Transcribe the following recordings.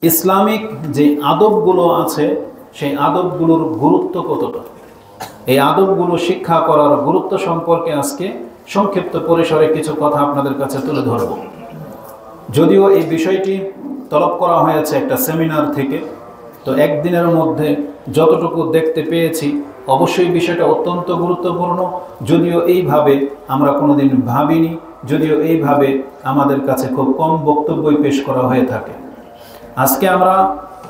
Islamic যে আদবগুলো আছে সেই আদবগুলোর গুরুত্ব কতটা, এই আদবগুলো শিক্ষা করার গুরুত্ব সম্পর্কে আজকে সংক্ষিপ্ত পরিসরে কিছু কথা আপনাদের কাছে তুলে ধরব। যদিও এই বিষয়টি তলব করা হয়েছে একটা সেমিনার থেকে, তো একদিনের মধ্যে যতটুকু দেখতে পেয়েছি অবশ্যই বিষয়টা অত্যন্ত গুরুত্বপূর্ণ। যদিও এইভাবে আমরা কোনোদিন ভাবিনি, যদিও এইভাবে আমাদের কাছে খুব কম বক্তব্যই পেশ করা হয়ে থাকে। আজকে আমরা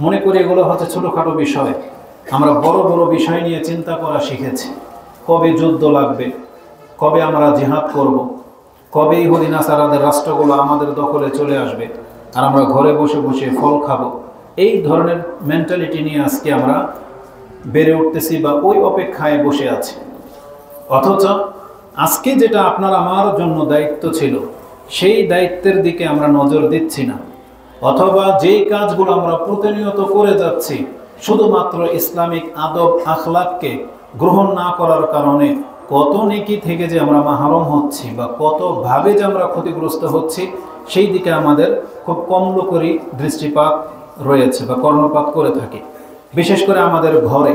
মনে করি এগুলো হচ্ছে ছোটোখাটো বিষয়, আমরা বড় বড় বিষয় নিয়ে চিন্তা করা শিখেছি। কবে যুদ্ধ লাগবে, কবে আমরা জিহাদ করব, কবে ইহুদি নাসারাদের রাষ্ট্রগুলো আমাদের দখলে চলে আসবে আর আমরা ঘরে বসে বসে ফল খাবো, এই ধরনের মেন্টালিটি নিয়ে আজকে আমরা বেড়ে উঠতেছি বা ওই অপেক্ষায় বসে আছি। অথচ আজকে যেটা আপনার আমার জন্য দায়িত্ব ছিল সেই দায়িত্বের দিকে আমরা নজর দিচ্ছি না, অথবা যেই কাজগুলো আমরা প্রতিনিয়ত করে যাচ্ছি শুধুমাত্র ইসলামিক আদব আখলাককে গ্রহণ না করার কারণে কত নেকি থেকে যে আমরা মাহরুম হচ্ছি বা কতভাবে যে আমরা ক্ষতিগ্রস্ত হচ্ছি সেই দিকে আমাদের খুব কম লোকেরই দৃষ্টিপাত রয়েছে বা কর্ণপাত করে থাকি। বিশেষ করে আমাদের ঘরে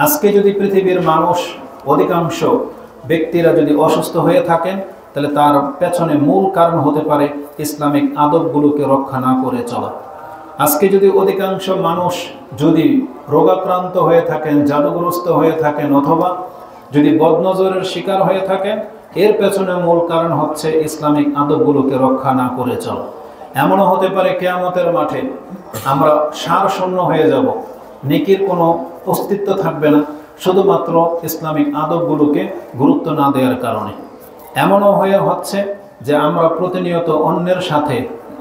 আজকে যদি পৃথিবীর মানুষ অধিকাংশ ব্যক্তিরা যদি অসুস্থ হয়ে থাকেন তাহলে তার পেছনে মূল কারণ হতে পারে ইসলামিক আদবগুলোকে রক্ষা না করে চলা। আজকে যদি অধিকাংশ মানুষ যদি রোগাক্রান্ত হয়ে থাকেন, জাদুগ্রস্ত হয়ে থাকেন, অথবা যদি বদনজরের শিকার হয়ে থাকেন, এর পেছনে মূল কারণ হচ্ছে ইসলামিক আদবগুলোকে রক্ষা না করে চলা। এমনও হতে পারে কিয়ামতের মাঠে আমরা সারশূন্য হয়ে যাব, নেকির কোনো অস্তিত্ব থাকবে না, শুধুমাত্র ইসলামিক আদবগুলোকে গুরুত্ব না দেওয়ার কারণে। এমনও হয়ে হচ্ছে যে আমরা প্রতিনিয়ত অন্যের সাথে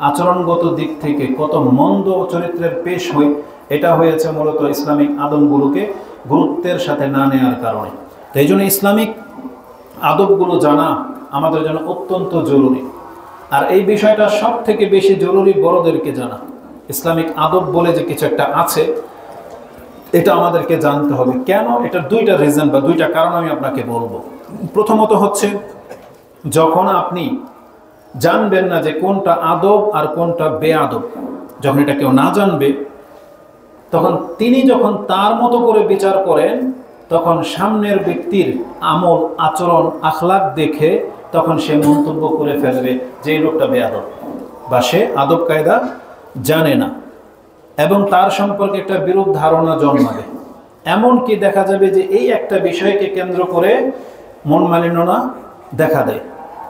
আচরণগত দিক থেকে কত মন্দ চরিত্রের পেশ হই, এটা হয়েছে মূলত ইসলামিক আদবগুলোকে গুরুত্বের সাথে না নেওয়ার কারণে। তো এই জন্য ইসলামিক আদবগুলো জানা আমাদের জন্য অত্যন্ত জরুরি। আর এই বিষয়টা সব থেকে বেশি জরুরি বড়দেরকে জানা। ইসলামিক আদব বলে যে কিছু একটা আছে এটা আমাদেরকে জানতে হবে। কেন? এটার দুইটা রিজন বা দুইটা কারণ আমি আপনাকে বলবো। প্রথমত হচ্ছে, যখন আপনি জানবেন না যে কোনটা আদব আর কোনটা বেআদব, যখন এটা কেউ না জানবে তখন তিনি যখন তার মতো করে বিচার করেন তখন সামনের ব্যক্তির আমল আচরণ আখলাক দেখে তখন সে মন্তব্য করে ফেলবে যে এই লোকটা বেআদব বা সে আদব কায়দা জানে না, এবং তার সম্পর্কে একটা বিরূপ ধারণা জন্মাবে। এমনকি দেখা যাবে যে এই একটা বিষয়কে কেন্দ্র করে মন মালিন্যতা দেখা দেয়,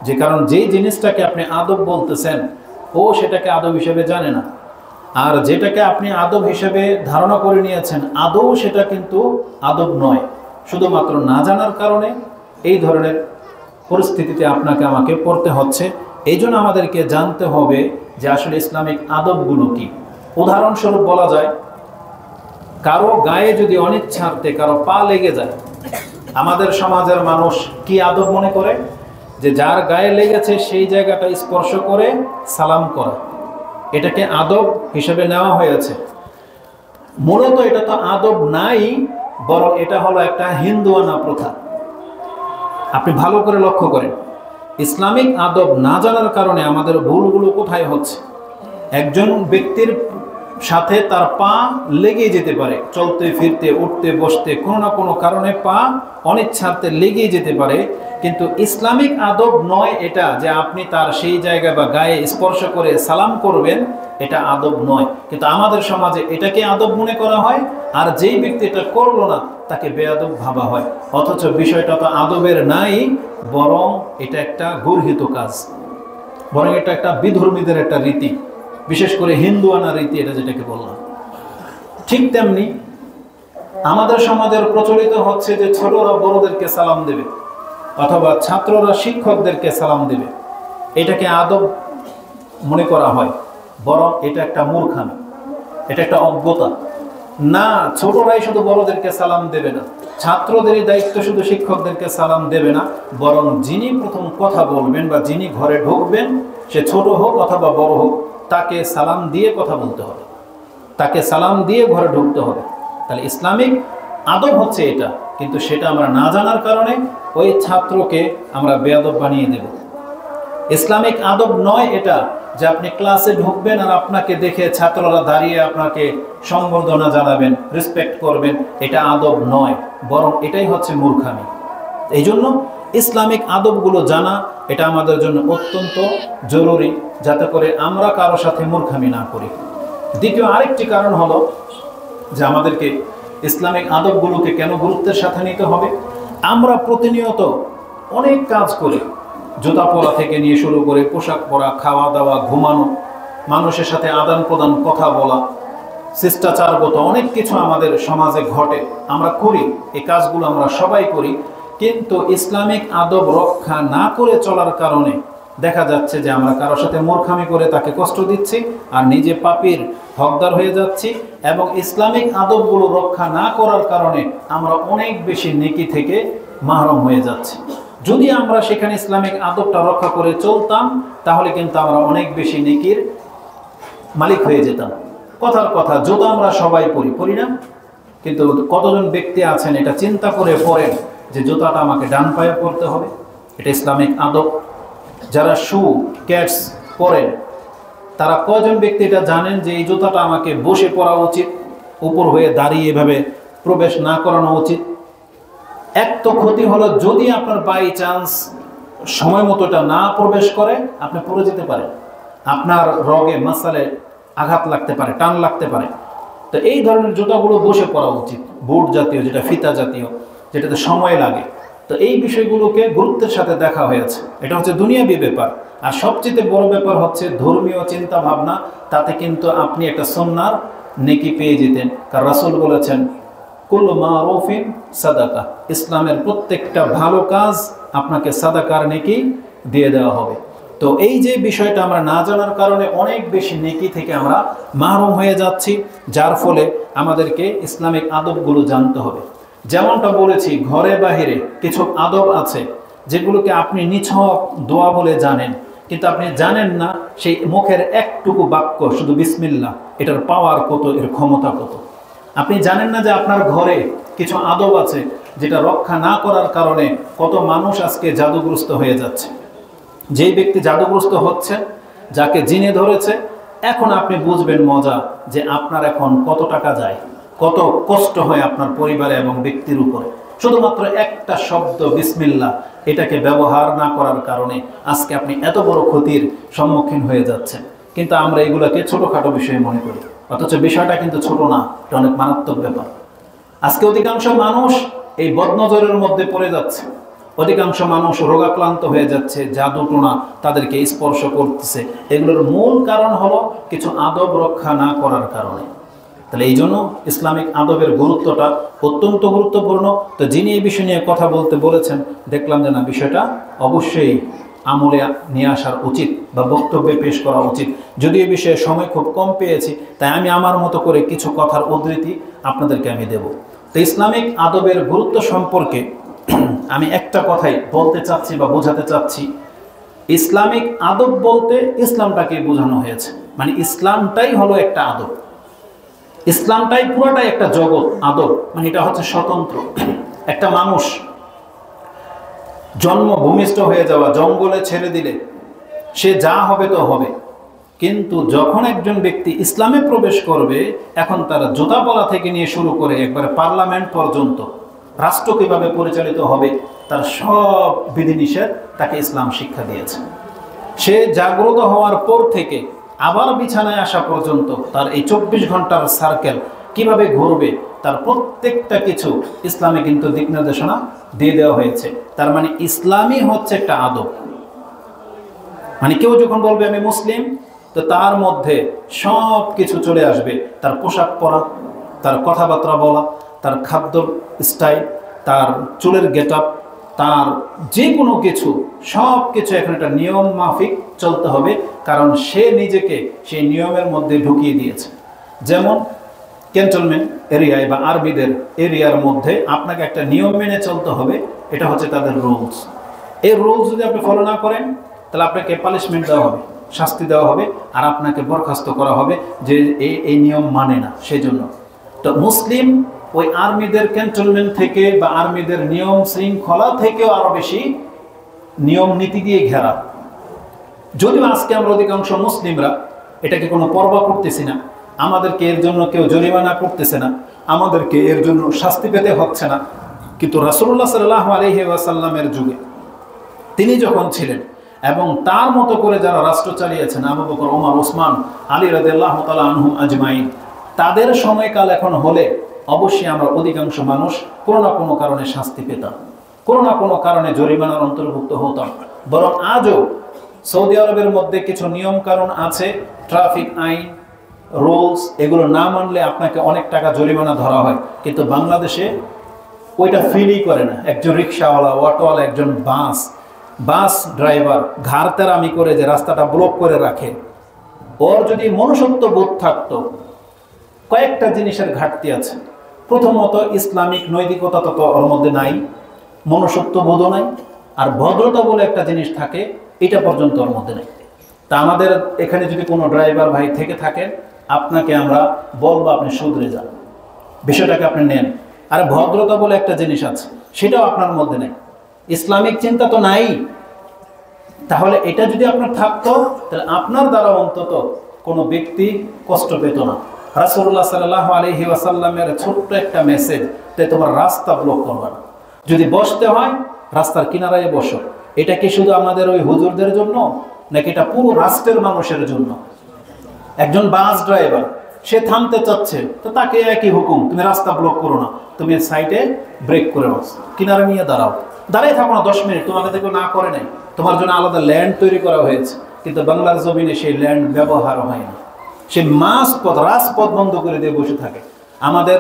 যে কারণ যেই জিনিসটাকে আপনি আদব বলতেছেন ও সেটাকে আদব হিসেবে জানে না, আর যেটাকে আপনি আদব হিসেবে ধারণা করে নিয়েছেন আদৌ সেটা কিন্তু আদব নয়। শুধুমাত্র না জানার কারণে এই ধরনের পরিস্থিতিতে আপনাকে আমাকে পড়তে হচ্ছে। এই জন্য আমাদেরকে জানতে হবে যে আসলে ইসলামিক আদবগুলো কি। উদাহরণস্বরূপ বলা যায়, কারো গায়ে যদি অনিচ্ছার্থে কারো পা লেগে যায়, আমাদের সমাজের মানুষ কি আদব মনে করে? যে যার গায়ে লেগেছে সেই জায়গাটা স্পর্শ করে সালাম করা, এটাকে আদব হিসেবে নেওয়া হয়েছে। মূলত এটা তো আদব নাই, বরং এটা হলো একটা হিন্দুয়ানা প্রথা। আপনি ভালো করে লক্ষ্য করেন, ইসলামিক আদব না জানার কারণে আমাদের ভুলগুলো কোথায় হচ্ছে। একজন ব্যক্তির সাথে তার পা লেগেই যেতে পারে, চলতে ফিরতে উঠতে বসতে কোনো না কোনো কারণে পা অনিচ্ছার্থে লেগেই যেতে পারে, কিন্তু ইসলামিক আদব নয় এটা যে আপনি তার সেই জায়গায় বা গায়ে স্পর্শ করে সালাম করবেন, এটা আদব নয়। কিন্তু আমাদের সমাজে এটাকে আদব মনে করা হয়, আর যেই ব্যক্তি এটা করলো না তাকে বেআদব ভাবা হয়। অথচ বিষয়টা তো আদবের নাই, বরং এটা একটা গর্হিত কাজ, বরং এটা একটা বিধর্মীদের একটা রীতি, বিশেষ করে হিন্দুয়ানা রীতি, এটা যেটাকে বললাম। ঠিক তেমনি আমাদের সমাজের প্রচলিত হচ্ছে যে ছোটরা বড়দেরকে সালাম দেবে অথবা ছাত্ররা শিক্ষকদেরকে সালাম দেবে, এটাকে আদব মনে করা হয়, বরং এটা একটা মূর্খামি, এটা একটা অজ্ঞতা। না, ছোটরাই শুধু বড়দেরকে সালাম দেবে না, ছাত্রদেরই দায়িত্ব শুধু শিক্ষকদেরকে সালাম দেবে না, বরং যিনি প্রথম কথা বলবেন বা যিনি ঘরে ঢুকবেন, সে ছোট হোক অথবা বড় হোক, তাকে সালাম দিয়ে কথা বলতে হবে, তাকে সালাম দিয়ে ঘরে ঢুকতে হবে। তাহলে ইসলামিক আদব হচ্ছে এটা, কিন্তু সেটা আমরা না জানার কারণে ওই ছাত্রকে আমরা বেয়াদব বানিয়ে দেব। ইসলামিক আদব নয় এটা যে আপনি ক্লাসে ঢুকবেন আর আপনাকে দেখে ছাত্ররা দাঁড়িয়ে আপনাকে সম্বর্ধনা জানাবেন, রেসপেক্ট করবেন। এটা আদব নয়, বরং এটাই হচ্ছে মূর্খামি। এই জন্য ইসলামিক আদবগুলো জানা এটা আমাদের জন্য অত্যন্ত জরুরি, যাতে করে আমরা কারো সাথে মূর্খামি না করি। দ্বিতীয় আরেকটি কারণ হলো যে আমাদেরকে ইসলামিক আদবগুলোকে কেন গুরুত্বের সাথে নিতে হবে। আমরা প্রতিনিয়ত অনেক কাজ করি, জুতা পরা থেকে নিয়ে শুরু করে পোশাক পরা, খাওয়া দাওয়া, ঘুমানো, মানুষের সাথে আদান প্রদান, কথা বলা, শিষ্টাচারগত অনেক কিছু আমাদের সমাজে ঘটে, আমরা করি। এই কাজগুলো আমরা সবাই করি, কিন্তু ইসলামিক আদব রক্ষা না করে চলার কারণে দেখা যাচ্ছে যে আমরা কারোর সাথে মূর্খামি করে তাকে কষ্ট দিচ্ছি আর নিজে পাপীর হকদার হয়ে যাচ্ছি। এবং ইসলামিক আদবগুলো রক্ষা না করার কারণে আমরা অনেক বেশি নেকি থেকে মাহরুম হয়ে যাচ্ছি। যদি আমরা সেখানে ইসলামিক আদবটা রক্ষা করে চলতাম, তাহলে কিন্তু আমরা অনেক বেশি নেকির মালিক হয়ে যেতাম। কথার কথা, জুতা আমরা সবাই পরি না, কিন্তু কতজন ব্যক্তি আছেন এটা চিন্তা করে পড়েন যে জুতাটা আমাকে ডান পায়ে পরতে হবে, এটা ইসলামিক আদব। যারা শু ক্যাটস পরেন তারা কয়জন ব্যক্তি এটা জানেন যে এই জুতাটা আমাকে বসে পরা উচিত, উপর হয়ে দাঁড়িয়ে এভাবে প্রবেশ না করানো উচিত। এক তো ক্ষতি হলো, যদি আপনার বাই চান্স সময় মতো এটা না প্রবেশ করে, আপনি পড়ে যেতে পারেন, আপনার রগে মাসালে আঘাত লাগতে পারে, টান লাগতে পারে। তো এই ধরনের জুতাগুলো বসে পরা উচিত, বুট জাতীয়, যেটা ফিতা জাতীয়, যেটাতে সময় লাগে। তো এই বিষয়গুলোকে গুরুত্বের সাথে দেখা হয়েছে। এটা হচ্ছে দুনিয়াবি ব্যাপার। আর সবচেয়ে বড় ব্যাপার হচ্ছে ধর্মীয় চিন্তা ভাবনা। তাতে কিন্তু আপনি একটা সুন্নাহর নেকি পেয়ে যেতেন, কারণ রাসূল বলেছেন কুল্লু মারুফিন সাদাকা, ইসলামের প্রত্যেকটা ভালো কাজ আপনাকে সাদাকার নেকি দিয়ে দেওয়া হবে। তো এই যে বিষয়টা আমরা না জানার কারণে অনেক বেশি নেকি থেকে আমরা মাহরুম হয়ে যাচ্ছি, যার ফলে আমাদেরকে ইসলামিক আদবগুলো জানতে হবে। যেমনটা বলেছি, ঘরে বাহিরে কিছু আদব আছে যেগুলোকে আপনি নিছক দোয়া বলে জানেন, কিন্তু আপনি জানেন না সেই মুখের একটুকু বাক্য, শুধু বিসমিল্লাহ, এটার পাওয়ার কত, এর ক্ষমতা কত। আপনি জানেন না যে আপনার ঘরে কিছু আদব আছে যেটা রক্ষা না করার কারণে কত মানুষ আজকে জাদুগ্রস্ত হয়ে যাচ্ছে। যেই ব্যক্তি জাদুগ্রস্ত হচ্ছে, যাকে জিনে ধরেছে, এখন আপনি বুঝবেন মজা যে আপনার এখন কত টাকা যায়, কত কষ্ট হয় আপনার পরিবারে এবং ব্যক্তির উপরে, শুধুমাত্র একটা শব্দ বিসমিল্লাহ এটাকে ব্যবহার না করার কারণে আজকে আপনি এত বড় ক্ষতির সম্মুখীন হয়ে যাচ্ছেন। কিন্তু আমরা এগুলোকে ছোটোখাটো বিষয় মনে করি, অথচ বিষয়টা কিন্তু ছোট না, এটা অনেক মারাত্মক ব্যাপার। আজকে অধিকাংশ মানুষ এই বদনজরের মধ্যে পড়ে যাচ্ছে, অধিকাংশ মানুষ রোগাক্রান্ত হয়ে যাচ্ছে, জাদু টোনা তাদেরকে স্পর্শ করতেছে। এগুলোর মূল কারণ হলো কিছু আদব রক্ষা না করার কারণে। তাহলে এই জন্য ইসলামিক আদবের গুরুত্বটা অত্যন্ত গুরুত্বপূর্ণ। তো যিনি এই বিষয় নিয়ে কথা বলতে বলেছেন, দেখলাম যে না, বিষয়টা অবশ্যই আমলে নিয়ে আসার উচিত বা বক্তব্যে পেশ করা উচিত। যদিও এই বিষয়ে সময় খুব কম পেয়েছি, তাই আমি আমার মতো করে কিছু কথার উদ্ধৃতি আপনাদেরকে আমি দেব। তো ইসলামিক আদবের গুরুত্ব সম্পর্কে আমি একটা কথাই বলতে চাচ্ছি বা বোঝাতে চাচ্ছি। ইসলামিক আদব বলতে ইসলামটাকে বোঝানো হয়েছে, মানে ইসলামটাই হলো একটা আদব, ইসলামটাই পুরোটাই একটা জগৎ। আদব মানে এটা হচ্ছে স্বতন্ত্র। একটা মানুষ জন্ম ভূমিষ্ঠ হয়ে যাওয়া, জঙ্গলে ছেড়ে দিলে সে যা হবে তো হবে, কিন্তু যখন একজন ব্যক্তি ইসলামে প্রবেশ করবে, এখন তার জুতা পরা থেকে নিয়ে শুরু করে একবারে পার্লামেন্ট পর্যন্ত, রাষ্ট্র কীভাবে পরিচালিত হবে, তার সব বিধিনিষেধ তাকে ইসলাম শিক্ষা দিয়েছে। সে জাগ্রত হওয়ার পর থেকে আবার বিছানায় আসা পর্যন্ত তার এই 24 ঘন্টার সার্কেল কিভাবে ঘুরবে, তার প্রত্যেকটা কিছু ইসলামে কিন্তু দিক নির্দেশনা দিয়ে দেওয়া হয়েছে। তার মানে ইসলামই হচ্ছে একটা আদব। মানে কেউ যখন বলবে আমি মুসলিম, তো তার মধ্যে সব কিছু চলে আসবে। তার পোশাক পরা, তার কথাবার্তা বলা, তার খাদ্য স্টাইল, তার চুলের গেট আপ, তার যে কোনো কিছু, সব কিছু এখন একটা নিয়ম মাফিক চলতে হবে, কারণ সে নিজেকে সেই নিয়মের মধ্যে ঢুকিয়ে দিয়েছে। যেমন ক্যান্টনমেন্ট এরিয়ায় বা আর্মিদের এরিয়ার মধ্যে আপনাকে একটা নিয়ম মেনে চলতে হবে, এটা হচ্ছে তাদের রুলস। এই রুলস যদি আপনি ফলো না করেন, তাহলে আপনাকে পানিশমেন্ট দেওয়া হবে, শাস্তি দেওয়া হবে, আর আপনাকে বরখাস্ত করা হবে যে এই নিয়ম মানে না। সেই জন্য তো মুসলিম ওই আর্মিদের ক্যান্টনমেন্ট থেকে বা আর্মিদের নিয়ম শৃঙ্খলা থেকেও আরো বেশি নিয়ম নীতি দিয়ে ঘেরা। যদিও আজকে আমরা অধিকাংশ মুসলিমরা এটাকে কোনো পরোয়া করতেছি না, আমাদেরকে এর জন্য কেউ জরিমানা করতেছে না, আমাদেরকে এর জন্য শাস্তি পেতে হচ্ছে না। কিন্তু রাসূলুল্লাহ সাল্লাল্লাহু আলাইহি ওয়াসাল্লামের যুগে তিনি যখন ছিলেন এবং তার মতো করে যারা রাষ্ট্র চালিয়েছেন, আবু বকর, ওমর, ওসমান, আলী রাদিয়াল্লাহু তাআলা আনহুম আজমাইন, তাদের সময়কাল এখন হলে অবশ্যই আমরা অধিকাংশ মানুষ কোনো না কোনো কারণে শাস্তি পেতাম, কোনো না কোনো কারণে জরিমানার অন্তর্ভুক্ত হতাম। বরং আজও সৌদি আরবের মধ্যে কিছু নিয়ম কানুন আছে, ট্রাফিক আইন, রুলস, এগুলো না মানলে আপনাকে অনেক টাকা জরিমানা ধরা হয়। কিন্তু বাংলাদেশে ওইটা ফিলই করে না। একজন রিক্সাওয়ালা, অটোওয়ালা, একজন বাস ড্রাইভার ঘাড় তেরামি করে যে রাস্তাটা ব্লক করে রাখে, ওর যদি মনুষ্যত্ব বোধ থাকতো, কয়েকটা জিনিসের ঘাটতি আছে। প্রথমত ইসলামিক নৈতিকতা তো ওর মধ্যে নাই, মনুষ্যত্ব বোধও নাই, আর ভদ্রতা বলে একটা জিনিস থাকে, এটা পর্যন্ত ওর মধ্যে নেই। তা আমাদের এখানে যদি কোনো ড্রাইভার ভাই থেকে থাকেন, আপনাকে আমরা বলবো আপনি শুধরে যান, বিষয়টাকে আপনি নেন। আর ভদ্রতা বলে একটা জিনিস আছে, সেটাও আপনার মধ্যে নেই, ইসলামিক চিন্তা তো নাই। তাহলে এটা যদি আপনার থাকতো, তাহলে আপনার দ্বারা অন্তত কোনো ব্যক্তি কষ্ট পেত না। রাসূলুল্লাহ সাল্লাল্লাহু আলাইহি ওয়াসাল্লামের ছোট্ট একটা মেসেজ, তাই তোমার রাস্তা ব্লক করবে না, যদি বসতে হয় রাস্তার কিনারায় বসো। এটা কি শুধু আমাদের ওই হুজুরদের জন্য, নাকি এটা পুরো রাষ্ট্রের মানুষের জন্য? একজন বাস ড্রাইভার, সে থামতে চাচ্ছে, তো তাকে একই হুকুম, তুমি রাস্তা ব্লক করো না, তুমি সাইডে ব্রেক করে নাও, কিনারে নিয়ে দাঁড়াও, দাঁড়িয়ে থাকো না 10 মিনিট, তোমাকে দেখো না করে নাই, তোমার জন্য আলাদা ল্যান্ড তৈরি করা হয়েছে। কিন্তু বাংলার জমিনে সেই ল্যান্ড ব্যবহার হয় না, সে রাজপথ বন্ধ করে দিয়ে বসে থাকে। আমাদের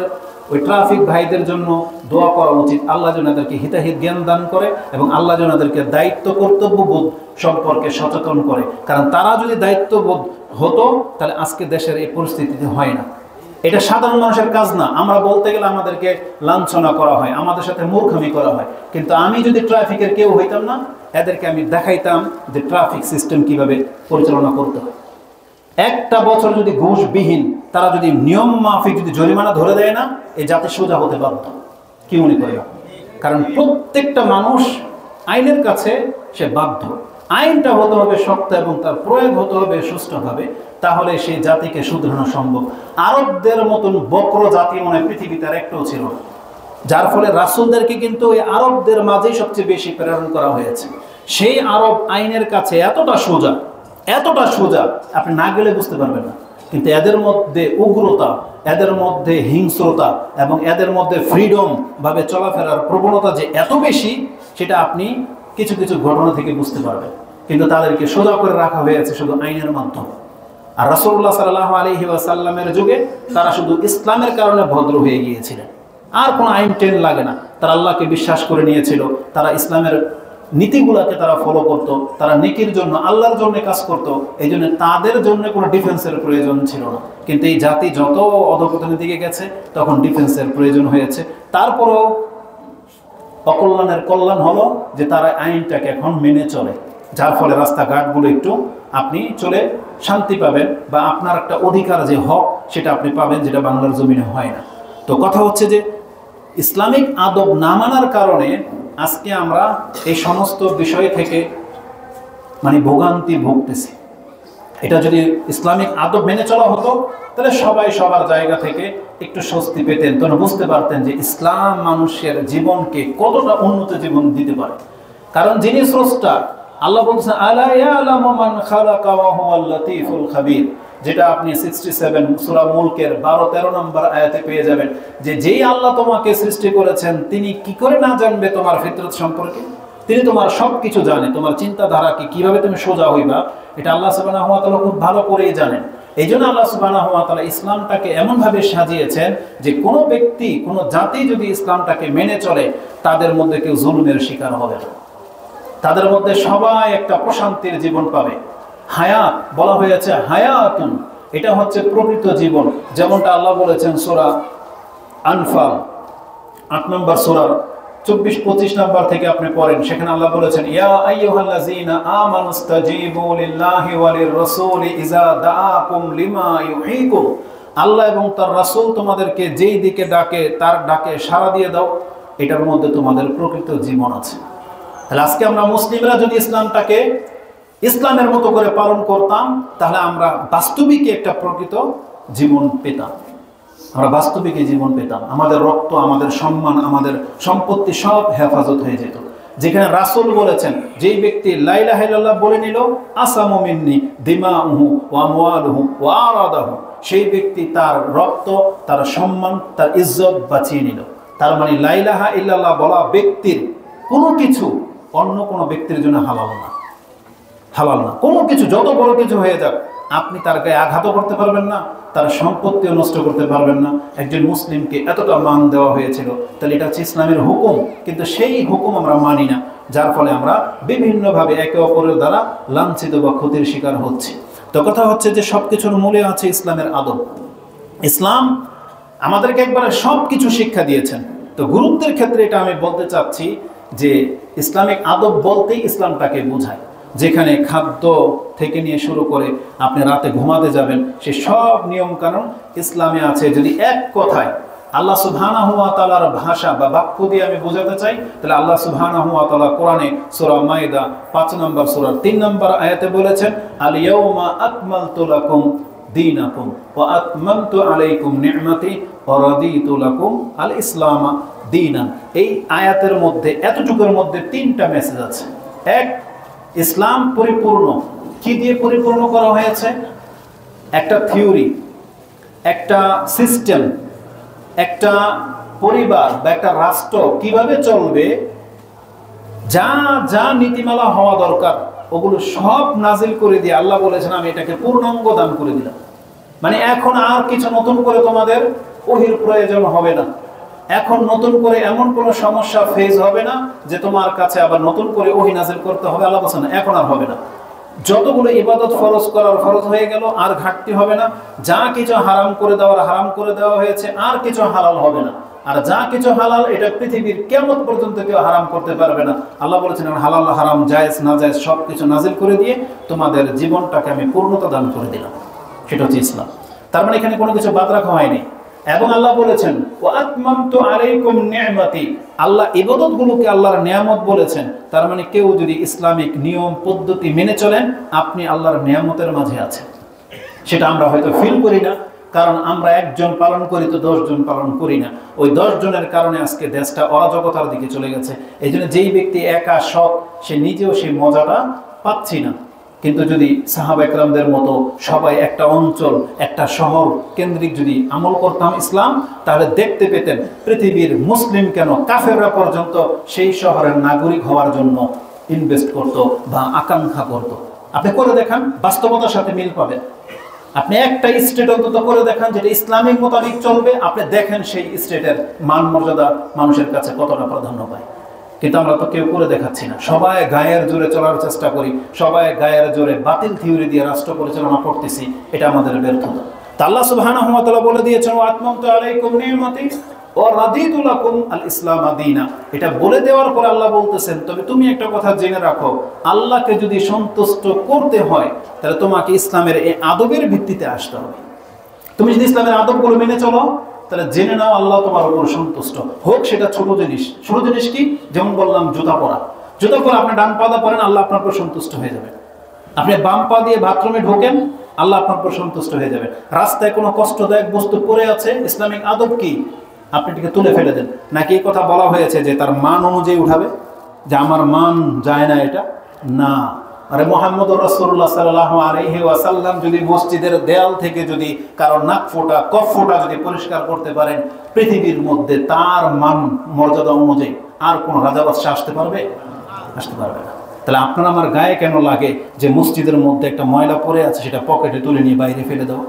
ওই ট্রাফিক ভাইদের জন্য দোয়া করা উচিত, আল্লাহ যেন এদেরকে হিতাহিত জ্ঞান দান করে এবং আল্লাহ যেন এদেরকে দায়িত্ব কর্তব্যবোধ সম্পর্কে সচেতন করে। কারণ তারা যদি দায়িত্ববোধ হতো, তাহলে আজকে দেশের এই পরিস্থিতিতে হয় না। এটা সাধারণ মানুষের কাজ না, আমরা বলতে গেলে আমাদেরকে লাঞ্ছনা করা হয়, আমাদের সাথে মূর্খামি করা হয়। কিন্তু আমি যদি ট্রাফিকের কেউ হইতাম না, এদেরকে আমি দেখাইতাম যে ট্রাফিক সিস্টেম কিভাবে পরিচালনা করতে হয়। একটা বছর যদি ঘুষবিহীন তারা যদি নিয়ম মাফিক যদি জরিমানা ধরে দেয় না, এই জাতি সোজা হতে বাধ্য। কি মনে করি? কারণ প্রত্যেকটা মানুষ আইনের কাছে সে বাধ্য। আইনটা হতে হবে শক্ত এবং তার প্রয়োগ হতে হবে সুষ্ঠুভাবে, তাহলে সেই জাতিকে শুধরানো সম্ভব। আরবদের মতন বক্র জাতি মনে পৃথিবীতে আর একটাও ছিল না, যার ফলে রাসূলদেরকে কিন্তু ওই আরবদের মাঝেই সবচেয়ে বেশি প্রেরণ করা হয়েছে। সেই আরব আইনের কাছে এতটা সোজা আপনি না গেলে বুঝতে পারবেন না। কিন্তু এদের মধ্যে উগ্রতা, এদের মধ্যে হিংস্রতা এবং এদের মধ্যে ফ্রিডম ভাবে চলাফেরার প্রবণতা যে এত বেশি, সেটা আপনি কিছু কিছু ঘটনা থেকে বুঝতে পারবেন। কিন্তু তাদেরকে সোজা করে রাখা হয়েছে শুধু আইনের মাধ্যমে। আর রাসূলুল্লাহ সাল্লাল্লাহু আলাইহি ওয়াসাল্লামের যুগে তারা শুধু ইসলামের কারণে ভদ্র হয়ে গিয়েছিলেন, আর কোনো আইন টেন লাগে না। তারা আল্লাহকে বিশ্বাস করে নিয়েছিল, তারা ইসলামের নীতিগুলোকে তারা ফলো করত, তারা নেকির জন্য আল্লাহর জন্য কাজ করত। এই জন্য তাদের জন্য কোনো ডিফেন্সের প্রয়োজন ছিল না। কিন্তু এই জাতি যত অধঃপতনের দিকে গেছে, তখন ডিফেন্সের প্রয়োজন হয়েছে। তারপরও অকল্যাণের কল্যাণ হলো যে তারা আইনটাকে এখন মেনে চলে, যার ফলে রাস্তাঘাটগুলো একটু আপনি চলে শান্তি পাবেন, বা আপনার একটা অধিকার যে হক সেটা আপনি পাবেন, যেটা বাংলার জমিনে হয় না। তো কথা হচ্ছে যে ইসলামিক আদব না মানার কারণে আজকে আমরা এই সমস্ত বিষয় থেকে ভোগান্তি ভুগতেছি। এটা যদি ইসলামিক আদব মেনে চলা হতো, তাহলে সবাই সবার জায়গা থেকে একটু স্বস্তি পেতেন, তখন বুঝতে পারতেন যে ইসলাম মানুষের জীবনকে কতটা উন্নত জীবন দিতে পারে। কারণ যিনি স্রষ্টা, আল্লাহ বলছেন আলা ইয়ালামু মান খালাকা ওয়া হুয়াল লাতীফুল খাবীর, যেটা আপনি 67 সূরা মুলকের 12-13 নম্বর আয়াতে পেয়ে যাবেন, যে যেই আল্লাহ তোমাকে সৃষ্টি করেছেন, তিনি কি করে না জানবে তোমার ফিতরত সম্পর্কে? তিনি তোমার সবকিছু জানে, তোমার চিন্তাধারা কি, কিভাবে তুমি সোজা হইবা, এটা আল্লাহ সুবহানাহু ওয়া তাআলা খুব ভালো করেই জানেন। এই জন্য আল্লাহ সুবহানাহু ওয়া তাআলা ইসলামটাকে এমনভাবে সাজিয়েছেন যে কোনো ব্যক্তি, কোনো জাতি যদি ইসলামটাকে মেনে চলে, তাদের মধ্যে কেউ জুলুমের শিকার হবে না, তাদের মধ্যে সবাই একটা প্রশান্তির জীবন পাবে। হায়াত বলা হয়েছে হায়াতুন, এটা হচ্ছে প্রকৃত জীবন, যেমনটা আল্লাহ বলেছেন সূরা আনফাল 8 নম্বর সূরার 24-25 নম্বর থেকে আপনি পড়েন, সেখানে আল্লাহ বলেছেন ইয়া আইয়ুহাল্লাযীনা আমানুস্তাজীবু লিল্লাহি ওয়া লির-রাসূলি ইযা দাআকুম লিমা ইউহীকুম, আল্লাহ এবং তার রাসূল তোমাদেরকে যেই দিকে ডাকে তার ডাকে সাড়া দিয়ে দাও, এটার মধ্যে তোমাদের প্রকৃত জীবন আছে। তাহলে আজকে আমরা মুসলিমরা যদি ইসলামটাকে ইসলামের মতো করে পালন করতাম, তাহলে আমরা বাস্তবিক একটা প্রকৃত জীবন পেতাম। আমরা বাস্তবিক জীবন পেতাম, আমাদের রক্ত, আমাদের সম্মান, আমাদের সম্পত্তি সব হেফাজত হয়ে যেত। যেখানে রাসূল বলেছেন, যেই ব্যক্তি লা ইলাহা ইল্লাল্লাহ বলে নিল, আসামু মিন্নি দিমাউহু ওয়া আমওয়ালুহু ওয়া আরাদাহু, সেই ব্যক্তি তার রক্ত, তার সম্মান, তার ইজ্জত বাঁচিয়ে নিল। তার মানে লা ইলাহা ইল্লাল্লাহ বলা ব্যক্তির কোনো কিছু অন্য কোনো ব্যক্তির জন্য হালাল না, হালাল না। কোনো কিছু যত বড় কিছু হয়ে যাক, আপনি তার গায়ে আঘাতও করতে পারবেন না, তার সম্পত্তিও নষ্ট করতে পারবেন না। একজন মুসলিমকে এতটা মান দেওয়া হয়েছিল, তাহলে এটা হচ্ছে ইসলামের হুকুম, কিন্তু সেই হুকুম আমরা মানি না, যার ফলে আমরা বিভিন্নভাবে একে অপরের দ্বারা লাঞ্ছিত বা ক্ষতির শিকার হচ্ছি। তো কথা হচ্ছে যে সব কিছুর মূলে আছে ইসলামের আদব। ইসলাম আমাদেরকে একবারে সব কিছু শিক্ষা দিয়েছেন। তো গুরুত্বের ক্ষেত্রে এটা আমি বলতে চাচ্ছি যে ইসলামিক আদব বলতেই ইসলামটাকে বোঝায়। যেখানে খাদ্য থেকে নিয়ে শুরু করে আপনি রাতে ঘুমাতে যাবেন, সে সব নিয়ম কানুন ইসলামে আছে। যদি এক কথায় আল্লাহ সুবহানাহু ওয়া তাআলার ভাষা বা বাক্য দিয়ে আমি বোঝাতে চাই, তাহলে আল্লাহ সুবহানাহু ওয়া তাআলা কোরআনে সূরা মাইদা 5 নম্বর সূরার 3 নম্বর আয়াতে বলেছেন, আল ইয়াউমা আকমালতু লাকুম দীনাকুম ওয়া আতমামতু আলাইকুম নি'মাতি ওয়া রাদিতু লাকুম আল ইসলাম দীনান। এই আয়াতের মধ্যে, এতটুকুর মধ্যে 3টা মেসেজ আছে। এক, ইসলাম পরিপূর্ণ। কি দিয়ে পরিপূর্ণ করা হয়েছে? একটা থিওরি, একটা সিস্টেম, একটা পরিবার বা একটা রাষ্ট্র কিভাবে চলবে, যা যা নীতিমালা হওয়া দরকার ওগুলো সব নাজিল করে দিয়ে আল্লাহ বলেছেন, আমি এটাকে পূর্ণাঙ্গ দান করে দিলাম। মানে এখন আর কিছু নতুন করে তোমাদের ওহির প্রয়োজন হবে না। এখন নতুন করে এমন কোনো সমস্যা ফেস হবে না যে তোমার কাছে আবার নতুন করে ওহী নাজিল করতে হবে। আল্লাহ বলেছেন এখন আর হবে না। যতগুলো ইবাদত ফরজ করার ফরজ হয়ে গেল, আর ঘাটতি হবে না। যা কিছু হারাম করে দেওয়ার হারাম করে দেওয়া হয়েছে, আর কিছু হালাল হবে না। আর যা কিছু হালাল, এটা পৃথিবীর কিয়ামত পর্যন্ত কেউ হারাম করতে পারবে না। আল্লাহ বলেছেন হালাল হারাম জায়েজ না জায়েজ সব কিছু নাজিল করে দিয়ে তোমাদের জীবনটাকে আমি পূর্ণতা দান করে দিলাম। সেটা হচ্ছে ইসলাম। তার মানে এখানে কোনো কিছু বাদ রাখা হয়নি। এবং আল্লাহ বলেছেন ওয়া আতমামতু আলাইকুম নি'মাতি, আল্লাহ ইবাদতগুলোকে আল্লাহর নিয়ামত বলেছেন। তার মানে কেউ যদি ইসলামিক নিয়ম পদ্ধতি মেনে চলেন, আপনি আল্লাহর নিয়ামতের মাঝে আছেন। সেটা আমরা হয়তো ফিল করি না, কারণ আমরা একজন পালন করি তো 10 জন পালন করি না। ওই 10 জনের কারণে আজকে দেশটা অরাজকতার দিকে চলে গেছে। এই জন্য যেই ব্যক্তি একা সৎ, সে নিজেও সেই মজাটা পাচ্ছি না। কিন্তু যদি সাহাবা একরামদের মতো সবাই একটা অঞ্চল, একটা শহর কেন্দ্রিক যদি আমল করতাম ইসলাম, তাহলে দেখতে পেতেন পৃথিবীর মুসলিম কেন কাফেররা পর্যন্ত সেই শহরের নাগরিক হওয়ার জন্য ইনভেস্ট করত বা আকাঙ্ক্ষা করত। আপনি করে দেখান, বাস্তবতার সাথে মিল পাবেন। আপনি একটা স্টেট অন্তত করে দেখান যেটা ইসলামিক মোতাবেক চলবে, আপনি দেখেন সেই স্টেটের মান মর্যাদা মানুষের কাছে কতটা প্রাধান্য পায়। কিন্তু আমরা তো কেউ করে দেখাচ্ছি না। সবাই গায়ের জোরে চলার চেষ্টা করি, সবাই গায়ের জোরে বাতিল থিওরি দিয়ে রাষ্ট্র পরিচালনা করতেছি। এটা আমাদের ব্যর্থতা। তা আল্লাহ সুবহানাহু ওয়া তাআলা বলে দিয়েছেন ওয়া আতমামতু আলাইকুম নি'মাতি ওয়া রাদিতু লাকুম আল ইসলাম দীনা। এটা বলে দেওয়ার পর আল্লাহ বলতেছেন, তবে তুমি একটা কথা জেনে রাখো, আল্লাহকে যদি সন্তুষ্ট করতে হয়, তাহলে তোমাকে ইসলামের এই আদবের ভিত্তিতে আসতে হবে। তুমি যদি ইসলামের আদবগুলো মেনে চলো, তাহলে জেনে নাও আল্লাহ তোমার উপর সন্তুষ্ট। হোক সেটা ছোট জিনিস। ছোট জিনিস কি? যেমন বললাম জুতা পরা। জুতা পরা আপনি ডান পা দিয়ে পরেন, আল্লাহ আপনার উপর সন্তুষ্ট হয়ে যাবে। আপনি বাম পা দিয়ে বাথরুমে ঢোকেন, আল্লাহ আপনার উপর সন্তুষ্ট হয়ে যাবে। রাস্তায় কোনো কষ্টদায়ক বস্তু পড়ে আছে, ইসলামিক আদব কি? আপনি এটাকে তুলে ফেলে দেন। নাকি এই কথা বলা হয়েছে যে তার মান অনুযায়ী উঠাবে, যে আমার মান যায় না এটা? না। আরে মুহাম্মদুর রাসূলুল্লাহ সাল্লাল্লাহু আলাইহি ওয়াসাল্লাম যদি মসজিদের দেয়াল থেকে যদি কারো নাক ফোঁটা, কফ ফোঁটা যদি পরিষ্কার করতে পারেন, পৃথিবীর মধ্যে তার মান মর্যাদা অনুযায়ী আর কোন রাজা বাদশা আসতে পারবে? আসতে পারবে না। তাহলে আপনার আমার গায়ে কেন লাগে যে মসজিদের মধ্যে একটা ময়লা পড়ে আছে সেটা পকেটে তুলে নিয়ে বাইরে ফেলে দেওয়া?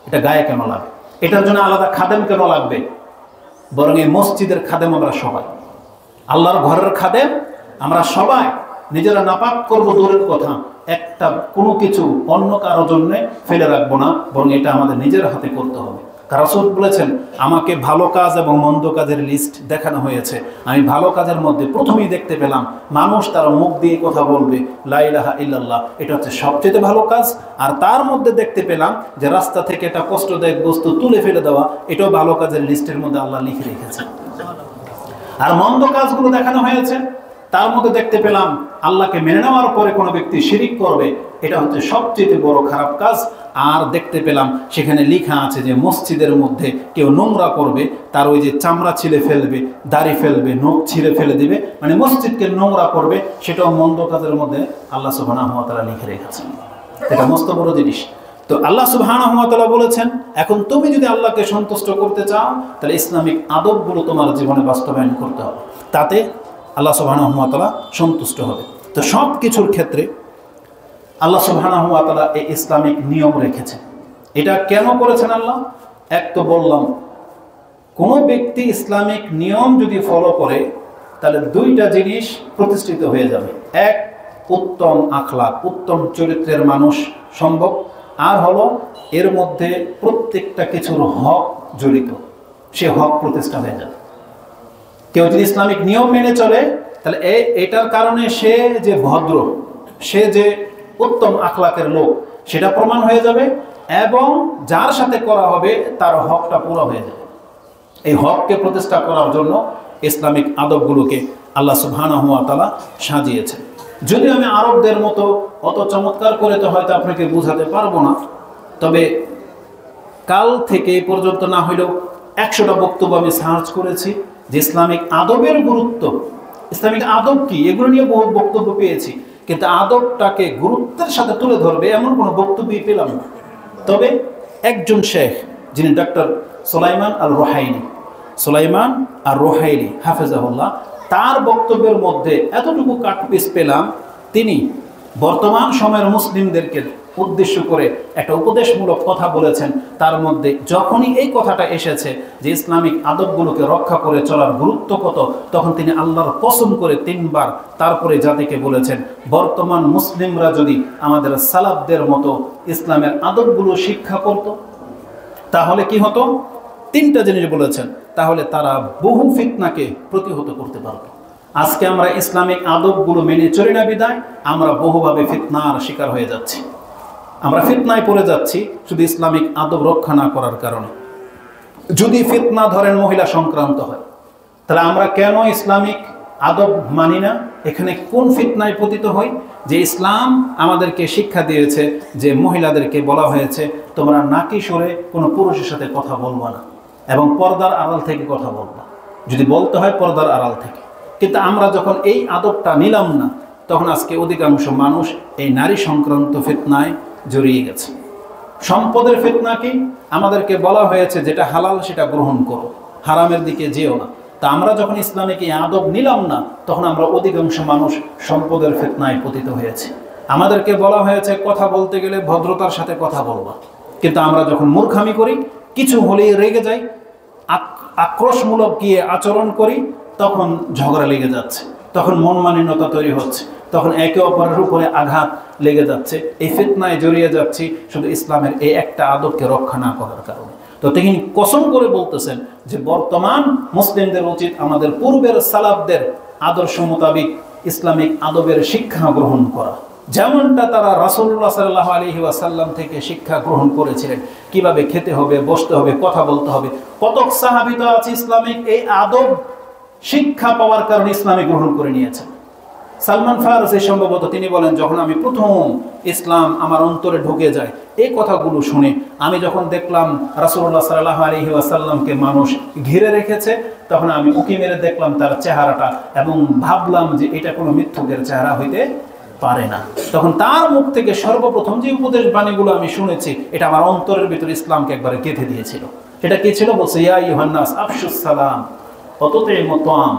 এটা গায়ে কেন লাগে? এটার জন্য আলাদা খাদেম কেন লাগবে? বরং এই মসজিদের খাদেম আমরা সবাই, আল্লাহর ঘরের খাদেম আমরা সবাই। নিজেরা নাপাক করবো দূরের কথা, একটা কোনো কিছু অন্য কারো জন্য ফেলে রাখবো না, বরং এটা আমাদের নিজের হাতে করতে হবে। রাসূল বলেছেন, আমাকে ভালো কাজ এবং মন্দ কাজের লিস্ট দেখানো হয়েছে। আমি ভালো কাজের মধ্যে প্রথমেই দেখতে পেলাম মানুষ তার মুখ দিয়ে কথা বলবে লা ইলাহা ইল্লাল্লাহ, এটা হচ্ছে সবচেয়ে ভালো কাজ। আর তার মধ্যে দেখতে পেলাম যে রাস্তা থেকে একটা কষ্টদায়ক বস্তু তুলে ফেলে দেওয়া, এটাও ভালো কাজের লিস্টের মধ্যে আল্লাহ লিখে রেখেছেন। আর মন্দ কাজগুলো দেখানো হয়েছে, তার মধ্যে দেখতে পেলাম আল্লাহকে মেনে নেওয়ার পরে কোনো ব্যক্তি শিরিক করবে, এটা হচ্ছে সবচেয়ে বড় খারাপ কাজ। আর দেখতে পেলাম সেখানে লেখা আছে যে মসজিদের মধ্যে কেউ নোংরা করবে, তার ওই যে চামড়া ছিঁড়ে ফেলবে, দাড়ি ফেলবে, নখ ছিঁড়ে ফেলে দিবে, মানে মসজিদকে নোংরা করবে, সেটাও মন্দ কাজের মধ্যে আল্লাহ সুবহানাহু ওয়া তাআলা লিখে রেখেছেন। এটা মস্ত বড় জিনিস। তো আল্লাহ সুবহানাহু ওয়া তাআলা বলেছেন, এখন তুমি যদি আল্লাহকে সন্তুষ্ট করতে চাও তাহলে ইসলামিক আদবগুলো তোমার জীবনে বাস্তবায়ন করতে হবে, তাতে আল্লাহ সুবহানাহু ওয়া তাআলা সন্তুষ্ট হবে। তো সব কিছুর ক্ষেত্রে আল্লাহ সুবহানাহু ওয়া তাআলা এই ইসলামিক নিয়ম রেখেছেন। এটা কেন করেছেন আল্লাহ? এক তো বললাম, কোনো ব্যক্তি ইসলামিক নিয়ম যদি ফলো করে তাহলে দুইটা জিনিস প্রতিষ্ঠিত হয়ে যাবে। এক, উত্তম আখলাক, উত্তম চরিত্রের মানুষ সম্ভব। আর হলো এর মধ্যে প্রত্যেকটা কিছুর হক জড়িত, সে হক প্রতিষ্ঠা হয়ে যাবে। কেউ যদি ইসলামিক নিয়ম মেনে চলে তাহলে এটার কারণে সে যে ভদ্র, সে যে উত্তম আখলাকের লোক, সেটা প্রমাণ হয়ে যাবে, এবং যার সাথে করা হবে তার হকটা পুরো হয়ে যাবে। এই হককে প্রতিষ্ঠা করার জন্য ইসলামিক আদবগুলোকে আল্লাহ সুবহানাহু ওয়া তাআলা সাজিয়েছেন। যদি আমি আরবদের মতো অত চমৎকার করে তো হয়তো আপনাকে বোঝাতে পারবো না, তবে কাল থেকে এই পর্যন্ত না হইলেও 100টা বক্তব্য আমি সার্চ করেছি যে ইসলামিক আদবের গুরুত্ব, ইসলামিক আদব কি, এগুলো নিয়ে বহু বক্তব্য পেয়েছি, কিন্তু আদবটাকে গুরুত্বের সাথে তুলে ধরবে এমন কোনো বক্তব্যই পেলাম না। তবে একজন শেখ, যিনি ডক্টর সুলাইমান আর রোহাইলি হাফেজাহুল্লাহ, তার বক্তব্যের মধ্যে এতটুকু কাটপিস পেলাম, তিনি বর্তমান সময়ের মুসলিমদেরকে উদ্দেশ্য করে একটা উপদেশমূলক কথা বলেছেন। তার মধ্যে যখনই এই কথাটা এসেছে যে ইসলামিক আদবগুলোকে রক্ষা করে চলার গুরুত্ব কত, তখন তিনি আল্লাহর কসম করে 3 বার তারপরে জাতিকে বলেছেন, বর্তমান মুসলিমরা যদি আমাদের সালাফদের মতো ইসলামের আদবগুলো শিক্ষা করত তাহলে কি হতো? 3টা জিনিস বলেছেন, তাহলে তারা বহু ফিতনাকে প্রতিহত করতে পারত। আজকে আমরা ইসলামিক আদবগুলো মেনে চলি না বিদায় আমরা বহুভাবে ফিতনার শিকার হয়ে যাচ্ছি। আমরা ফিতনায় পড়ে যাচ্ছি শুধু ইসলামিক আদব রক্ষা না করার কারণে। যদি ফিতনা ধরেন মহিলা সংক্রান্ত হয়, তাহলে আমরা কেন ইসলামিক আদব মানি না? এখানে কোন ফিতনায় পতিত হই? যে ইসলাম আমাদেরকে শিক্ষা দিয়েছে যে মহিলাদেরকে বলা হয়েছে তোমরা নাকি সরে কোনো পুরুষের সাথে কথা বলবা না এবং পর্দার আড়াল থেকে কথা বলবা, যদি বলতে হয় পর্দার আড়াল থেকে। কিন্তু আমরা যখন এই আদবটা নিলাম না, তখন আজকে অধিকাংশ মানুষ এই নারী সংক্রান্ত ফিতনায় জড়িয়ে গেছে। সম্পদের ফিতনা কি? আমাদেরকে বলা হয়েছে যেটা হালাল সেটা গ্রহণ করো, হারামের দিকে যেও না। তা আমরা যখন ইসলামিক এই আদব নিলাম না, তখন আমরা অধিকাংশ মানুষ সম্পদের ফিতনায় পতিত হয়েছে। আমাদেরকে বলা হয়েছে কথা বলতে গেলে ভদ্রতার সাথে কথা বলবা, কিন্তু আমরা যখন মূর্খামি করি, কিছু হলেই রেগে যাই, আক্রোশমূলক গিয়ে আচরণ করি, তখন ঝগড়া লেগে যাচ্ছে, তখন মনমালিন্যতা তৈরি হচ্ছে, তখন একে অপরের উপরে আঘাত লেগে যাচ্ছে। এই ফিতনায় জড়িয়ে যাচ্ছি শুধু ইসলামের এই একটা আদবকে রক্ষা না করার কারণে। তো তিনি কসম করে বলতেছেন যে বর্তমান মুসলিমদের উচিত আমাদের পূর্বের সালাফদের আদর্শ মোতাবিক ইসলামিক আদবের শিক্ষা গ্রহণ করা, যেমনটা তারা রাসূলুল্লাহ সাল্লাল্লাহু আলাইহি ওয়াসাল্লাম থেকে শিক্ষা গ্রহণ করেছিলেন। কিভাবে খেতে হবে, বসতে হবে, কথা বলতে হবে। কত সাহাবী তো আছে ইসলামিক এই আদব শিক্ষা পাওয়ার কারণে ইসলামে গ্রহণ করে নিয়েছেন। সালমান ফারসি সম্ভবত তিনি বলেন, যখন আমি প্রথম ইসলাম আমার অন্তরে ঢুকে যায়, এই কথাগুলো শুনে আমি যখন দেখলাম রাসূলুল্লাহ সাল্লাল্লাহু আলাইহি ওয়াসাল্লামকে মানুষ ঘিরে রেখেছে, তখন আমি উকি মেরে দেখলাম তার চেহারাটা এবং ভাবলাম যে এটা কোনো মিথ্যুকের চেহারা হইতে পারে না। তখন তার মুখ থেকে সর্বপ্রথম যে উপদেশ বাণীগুলো আমি শুনেছি, এটা আমার অন্তরের ভিতরে ইসলামকে একবারে গেঁথে দিয়েছিল। এটা কি ছিল? বলছে, ইয়া আইয়ুহান নাস আফশুস সালাম ওয়া তুতিমুত তাআম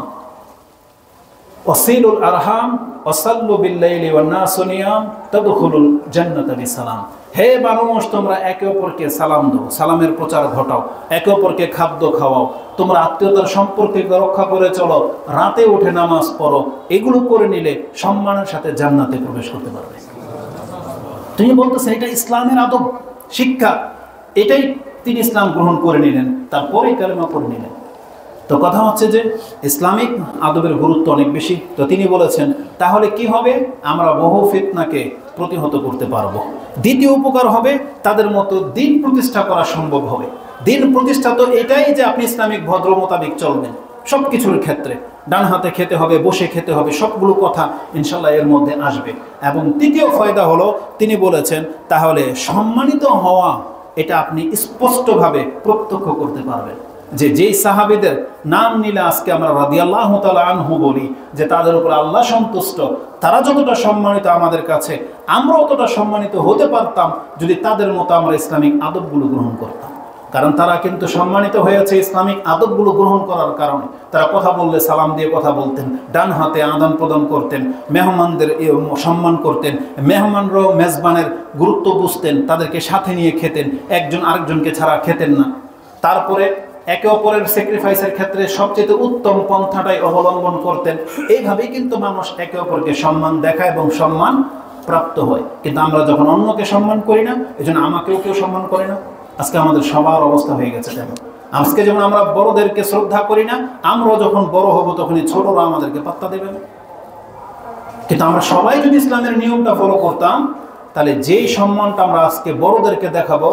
ওয়াসিলুল আরহাম ওয়াসাল্লু বিল-লাইলি ওয়ান-নাসু নিয়াম তাদখুলুল জান্নাতা বিসালাম। হে মানুষ, তোমরা একে অপরকে সালাম দাও, সালামের প্রচার ঘটাও, একে অপরকে খাদ্য খাওয়াও, তোমরা আত্মীয়তার সম্পর্কে রক্ষা করে চলো, রাতে উঠে নামাজ পড়ো। এগুলো করে নিলে সম্মানের সাথে জান্নাতে প্রবেশ করতে পারবে। তিনি বলতেছেন এটা ইসলামের আদব শিক্ষা, এটাই তিনি ইসলাম গ্রহণ করে নিলেন, তারপরে কালেমা পড়ে নিলেন। তো কথা হচ্ছে যে ইসলামিক আদবের গুরুত্ব অনেক বেশি। তো তিনি বলেছেন তাহলে কি হবে? আমরা বহু ফিতনাকে প্রতিহত করতে পারবো। দ্বিতীয় উপকার হবে, তাদের মতো দিন প্রতিষ্ঠা করা সম্ভব হবে। দিন প্রতিষ্ঠা তো এটাই যে আপনি ইসলামিক ভদ্র মোতাবেক চলবেন, সব কিছুর ক্ষেত্রে ডান হাতে খেতে হবে, বসে খেতে হবে, সবগুলো কথা ইনশাল্লাহ এর মধ্যে আসবে। এবং তৃতীয় ফায়দা হলো, তিনি বলেছেন তাহলে সম্মানিত হওয়া এটা আপনি স্পষ্টভাবে প্রত্যক্ষ করতে পারবেন। যেই সাহাবীদের নাম নিলে আজকে আমরা রাদিয়াল্লাহু তাআলা আনহু বলি যে তাদের উপর আল্লাহ সন্তুষ্ট, তারা যতটা সম্মানিত আমাদের কাছে, আমরা অতটা সম্মানিত হতে পারতাম যদি তাদের মতো আমরা ইসলামিক আদবগুলো গ্রহণ করতাম। কারণ তারা কিন্তু সম্মানিত হয়েছে ইসলামিক আদবগুলো গ্রহণ করার কারণে। তারা কথা বললে সালাম দিয়ে কথা বলতেন, ডান হাতে আদান প্রদান করতেন, মেহমানদের সম্মান করতেন, মেহমানরাও মেজবানের গুরুত্ব বুঝতেন, তাদেরকে সাথে নিয়ে খেতেন, একজন আরেকজনকে ছাড়া খেতেন না। তারপরে একে অপরের স্যাক্রিফাইসের ক্ষেত্রে সবচেয়ে উত্তম পন্থাটাই অবলম্বন করতেন। এইভাবেই কিন্তু মানুষ একে অপরকে সম্মান দেখায় এবং সম্মান প্রাপ্ত হয়। কিন্তু আমরা যখন অন্যকে সম্মান করি না, এই জন্য আমাকেও কেউ সম্মান করে না। আজকে আমাদের সবার অবস্থা হয়ে গেছে তেমন। আজকে যেমন আমরা বড়দেরকে শ্রদ্ধা করি না, আমরাও যখন বড় হব তখনই ছোটরা আমাদেরকে পাত্তা দেবে না। কিন্তু আমরা সবাই যদি ইসলামের নিয়মটা ফলো করতাম, তাহলে যেই সম্মানটা আমরা আজকে বড়দেরকে দেখাবো,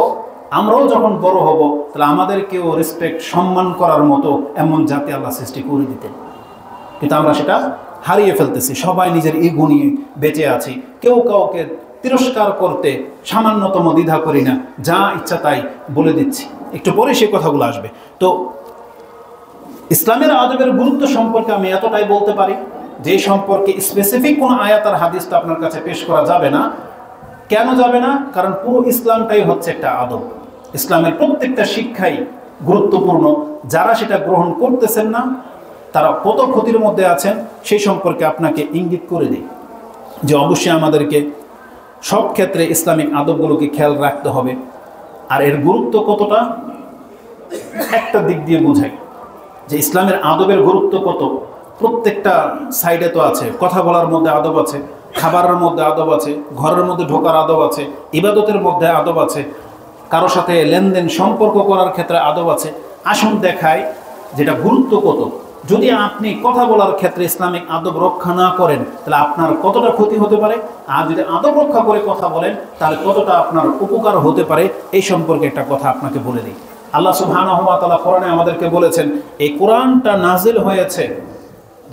আমরাও যখন বড় হব তাহলে আমাদেরকেও রেসপেক্ট সম্মান করার মতো এমন জাতি আল্লাহ সৃষ্টি করে দিতেন। কিন্তু আমরা সেটা হারিয়ে ফেলতেছি। সবাই নিজের ইগো নিয়ে বেঁচে আছি, কেউ কাউকে তিরস্কার করতে সামান্যতম দ্বিধা করি না, যা ইচ্ছা তাই বলে দিচ্ছি। একটু পরে সে কথাগুলো আসবে। তো ইসলামের আদবের গুরুত্ব সম্পর্কে আমি এতটাই বলতে পারি, যে সম্পর্কে স্পেসিফিক কোনো আয়াত আর হাদিস তো আপনার কাছে পেশ করা যাবে না। কেন যাবে না? কারণ পুরো ইসলামটাই হচ্ছে একটা আদব। ইসলামের প্রত্যেকটা শিক্ষাই গুরুত্বপূর্ণ। যারা সেটা গ্রহণ করতেছেন না, তারা কত ক্ষতির মধ্যে আছেন সেই সম্পর্কে আপনাকে ইঙ্গিত করে দিই যে অবশ্যই আমাদেরকে সব ক্ষেত্রে ইসলামিক আদবগুলোকে খেয়াল রাখতে হবে। আর এর গুরুত্ব কতটা, একটা দিক দিয়ে বোঝাই যে ইসলামের আদবের গুরুত্ব কত। প্রত্যেকটা সাইডে তো আছে, কথা বলার মধ্যে আদব আছে, খাবারের মধ্যে আদব আছে, ঘরের মধ্যে ঢোকার আদব আছে, ইবাদতের মধ্যে আদব আছে, কারোর সাথে লেনদেন সম্পর্ক করার ক্ষেত্রে আদব আছে। আসুন দেখায় যেটা গুরুত্ব কত। যদি আপনি কথা বলার ক্ষেত্রে ইসলামিক আদব রক্ষা না করেন তাহলে আপনার কতটা ক্ষতি হতে পারে, আর যদি আদব রক্ষা করে কথা বলেন তাহলে কতটা আপনার উপকার হতে পারে, এই সম্পর্কে একটা কথা আপনাকে বলে দিই। আল্লাহ সুবহানাহু ওয়া তাআলা কোরআনে আমাদেরকে বলেছেন, এই কোরআনটা নাজিল হয়েছে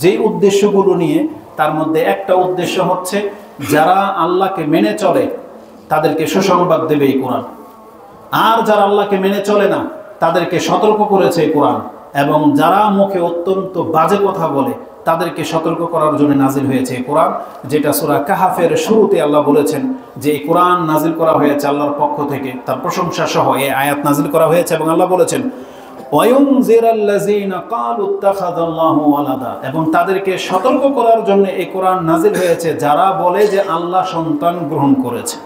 যেই উদ্দেশ্যগুলো নিয়ে, তার মধ্যে একটা উদ্দেশ্য হচ্ছে যারা আল্লাহকে মেনে চলে তাদেরকে সুসংবাদ দেবে এই কোরআন, আর যারা আল্লাহকে মেনে চলে না তাদেরকে সতর্ক করেছে এই কোরআন, এবং যারা মুখে অত্যন্ত বাজে কথা বলে তাদেরকে সতর্ক করার জন্য নাজিল হয়েছে এই কোরআন। যেটা সূরা কাহাফের শুরুতে আল্লাহ বলেছেন যে এই কোরআন নাজিল করা হয়েছে আল্লাহর পক্ষ থেকে, তার প্রশংসা সহ এই আয়াত নাজিল করা হয়েছে। এবং আল্লাহ বলেছেন এবং তাদেরকে সতর্ক করার জন্য এই কোরআন নাজিল হয়েছে যারা বলে যে আল্লাহ সন্তান গ্রহণ করেছে।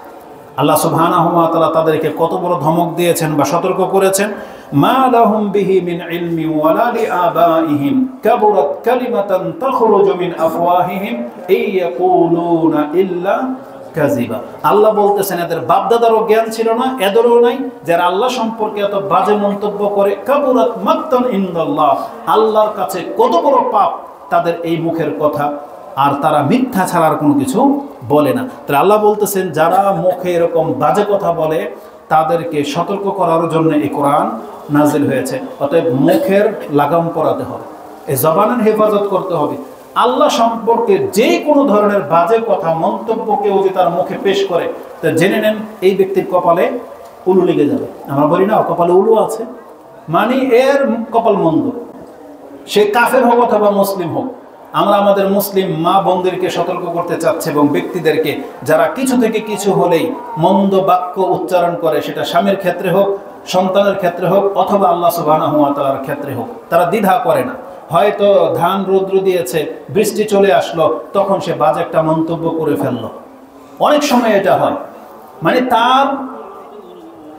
আল্লাহ সুবহানাহু ওয়া তাআলা তাদেরকে কত বড় ধমক দিয়েছেন বা সতর্ক করেছেন, মা লাহুম বিহি মিন ইলমি ওয়ালা লিআবাইহিম কাবুরাত কালিমাতান তাখরুজু মিন আফওয়াহিহিম ইয়াকুলুনা ইল্লা কাযিবা। আল্লাহ বলতেছেন এদের বাপদাদারও জ্ঞান ছিল না, এদেরও নাই, যারা আল্লাহ সম্পর্কে এত বাজে মন্তব্য করে। কাবুরাত মাকতান ইনদাল্লাহ, আল্লাহর কাছে কত বড় পাপ তাদের এই মুখের কথা, আর তারা মিথ্যা ছাড়ার কোনো কিছু বলে না। তাহলে আল্লাহ বলতেছেন যারা মুখে এরকম বাজে কথা বলে তাদেরকে সতর্ক করার জন্য এই কোরআন নাজিল হয়েছে। অতএব মুখের লাগাম পরাতে হবে, এই জবানের হেফাজত করতে হবে। আল্লাহ সম্পর্কে যে কোনো ধরনের বাজে কথা মন্তব্য কেউ যদি তার মুখে পেশ করে, তা জেনে নেন এই ব্যক্তির কপালে উলু লেগে যাবে। আমরা বলি না কপালে উলু আছে, মানে এর কপাল মন্দ, সে কাফের হোক অথবা মুসলিম হোক। আমরা আমাদের মুসলিম মা বোনদেরকে সতর্ক করতে চাচ্ছি এবং ব্যক্তিদেরকে যারা কিছু থেকে কিছু হলেই মন্দ বাক্য উচ্চারণ করে, সেটা স্বামীর ক্ষেত্রে হোক, সন্তানের ক্ষেত্রে হোক, অথবা আল্লাহ সুবহানাহু ওয়া তাআলার ক্ষেত্রে হোক, তারা দ্বিধা করে না। হয়তো ধান রৌদ্র দিয়েছে, বৃষ্টি চলে আসলো, তখন সে বাজে একটা মন্তব্য করে ফেললো। অনেক সময় এটা হয়, মানে তার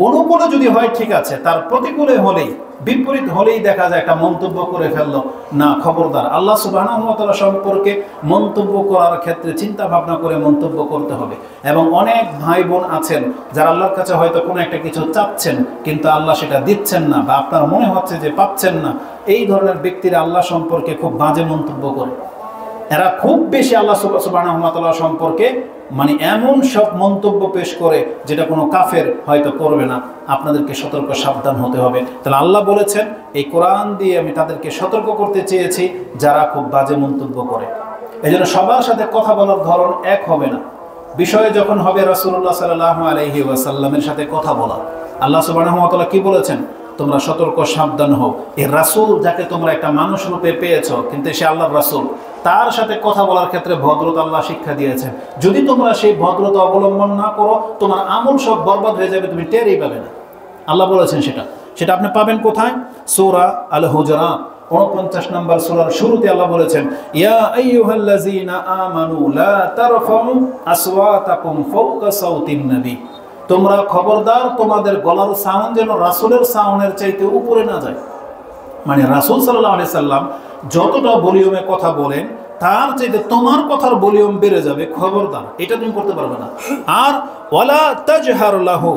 অনুকূলে যদি হয় ঠিক আছে, তার প্রতিকূলে হলেই, বিপরীত হলেই দেখা যায় একটা মন্তব্য করে ফেললো। না, খবরদার, আল্লাহ সুবহানাহু ওয়া তাআলা সম্পর্কে মন্তব্য করার ক্ষেত্রে চিন্তা ভাবনা করে মন্তব্য করতে হবে। এবং অনেক ভাই বোন আছেন যারা আল্লাহর কাছে হয়তো কোনো একটা কিছু চাচ্ছেন কিন্তু আল্লাহ সেটা দিচ্ছেন না, বা আপনার মনে হচ্ছে যে পাচ্ছেন না, এই ধরনের ব্যক্তিরা আল্লাহ সম্পর্কে খুব বাজে মন্তব্য করে। এরা খুব বেশি আল্লাহ সুবহানাহু ওয়া তাআলা সম্পর্কে মানে এমন সব মন্তব্য পেশ করে যেটা কোনো কাফের হয়তো করবে না। আপনাদেরকে সতর্ক সাবধান হতে হবে। তাহলে আল্লাহ বলেছেন এই কোরআন দিয়ে আমি তাদেরকে সতর্ক করতে চেয়েছি যারা খুব বাজে মন্তব্য করে। এই জন্য সবার সাথে কথা বলার ধরন এক হবে না। বিষয়ে যখন হবে রাসূলুল্লাহ সাল্লাল্লাহু আলাইহি ওয়াসাল্লামের সাথে কথা বলা, আল্লাহ সুবহানাহু ওয়া তাআলা কি বলেছেন? তোমরা সতর্ক সাবধান হও। এই রাসূল যাকে তোমরা একটা মানুষ রূপে পেয়েছো, কিন্তু সে আল্লাহর রাসূল, তার সাথে কথা বলার ক্ষেত্রে ভদ্রতা আল্লাহ শিক্ষা দিয়েছেন। যদি তোমরা সেই ভদ্রতা অবলম্বন না করো, তোমার আমল সব বরবাদ হয়ে যাবে, তুমি টেরই পাবে না। আল্লাহ বলেছেন সেটা আপনি পাবেন কোথায়? সূরা আল হুজুরাত 49 নম্বর সূরার শুরুতে আল্লাহ বলেছেন, ইয়া আইয়ুহাল্লাযীনা আমানু লা তারফাউ আসওয়াতাকুম ফাওকা সাওতিন নবী। তোমরা খবরদার তোমাদের গলার সাউন্ড যেন রাসূলের সাউন্ডের চাইতে উপরে না যায়। মানে রাসূল সাল্লাল্লাহু আলাইহি সাল্লাম যতটা ভলিউমে কথা বলেন তার চাইতে তোমার কথার ভলিউম বেড়ে যাবে, খবরদার, এটা তুমি করতে পারবে না। আর ওয়ালা তাজহার লাহু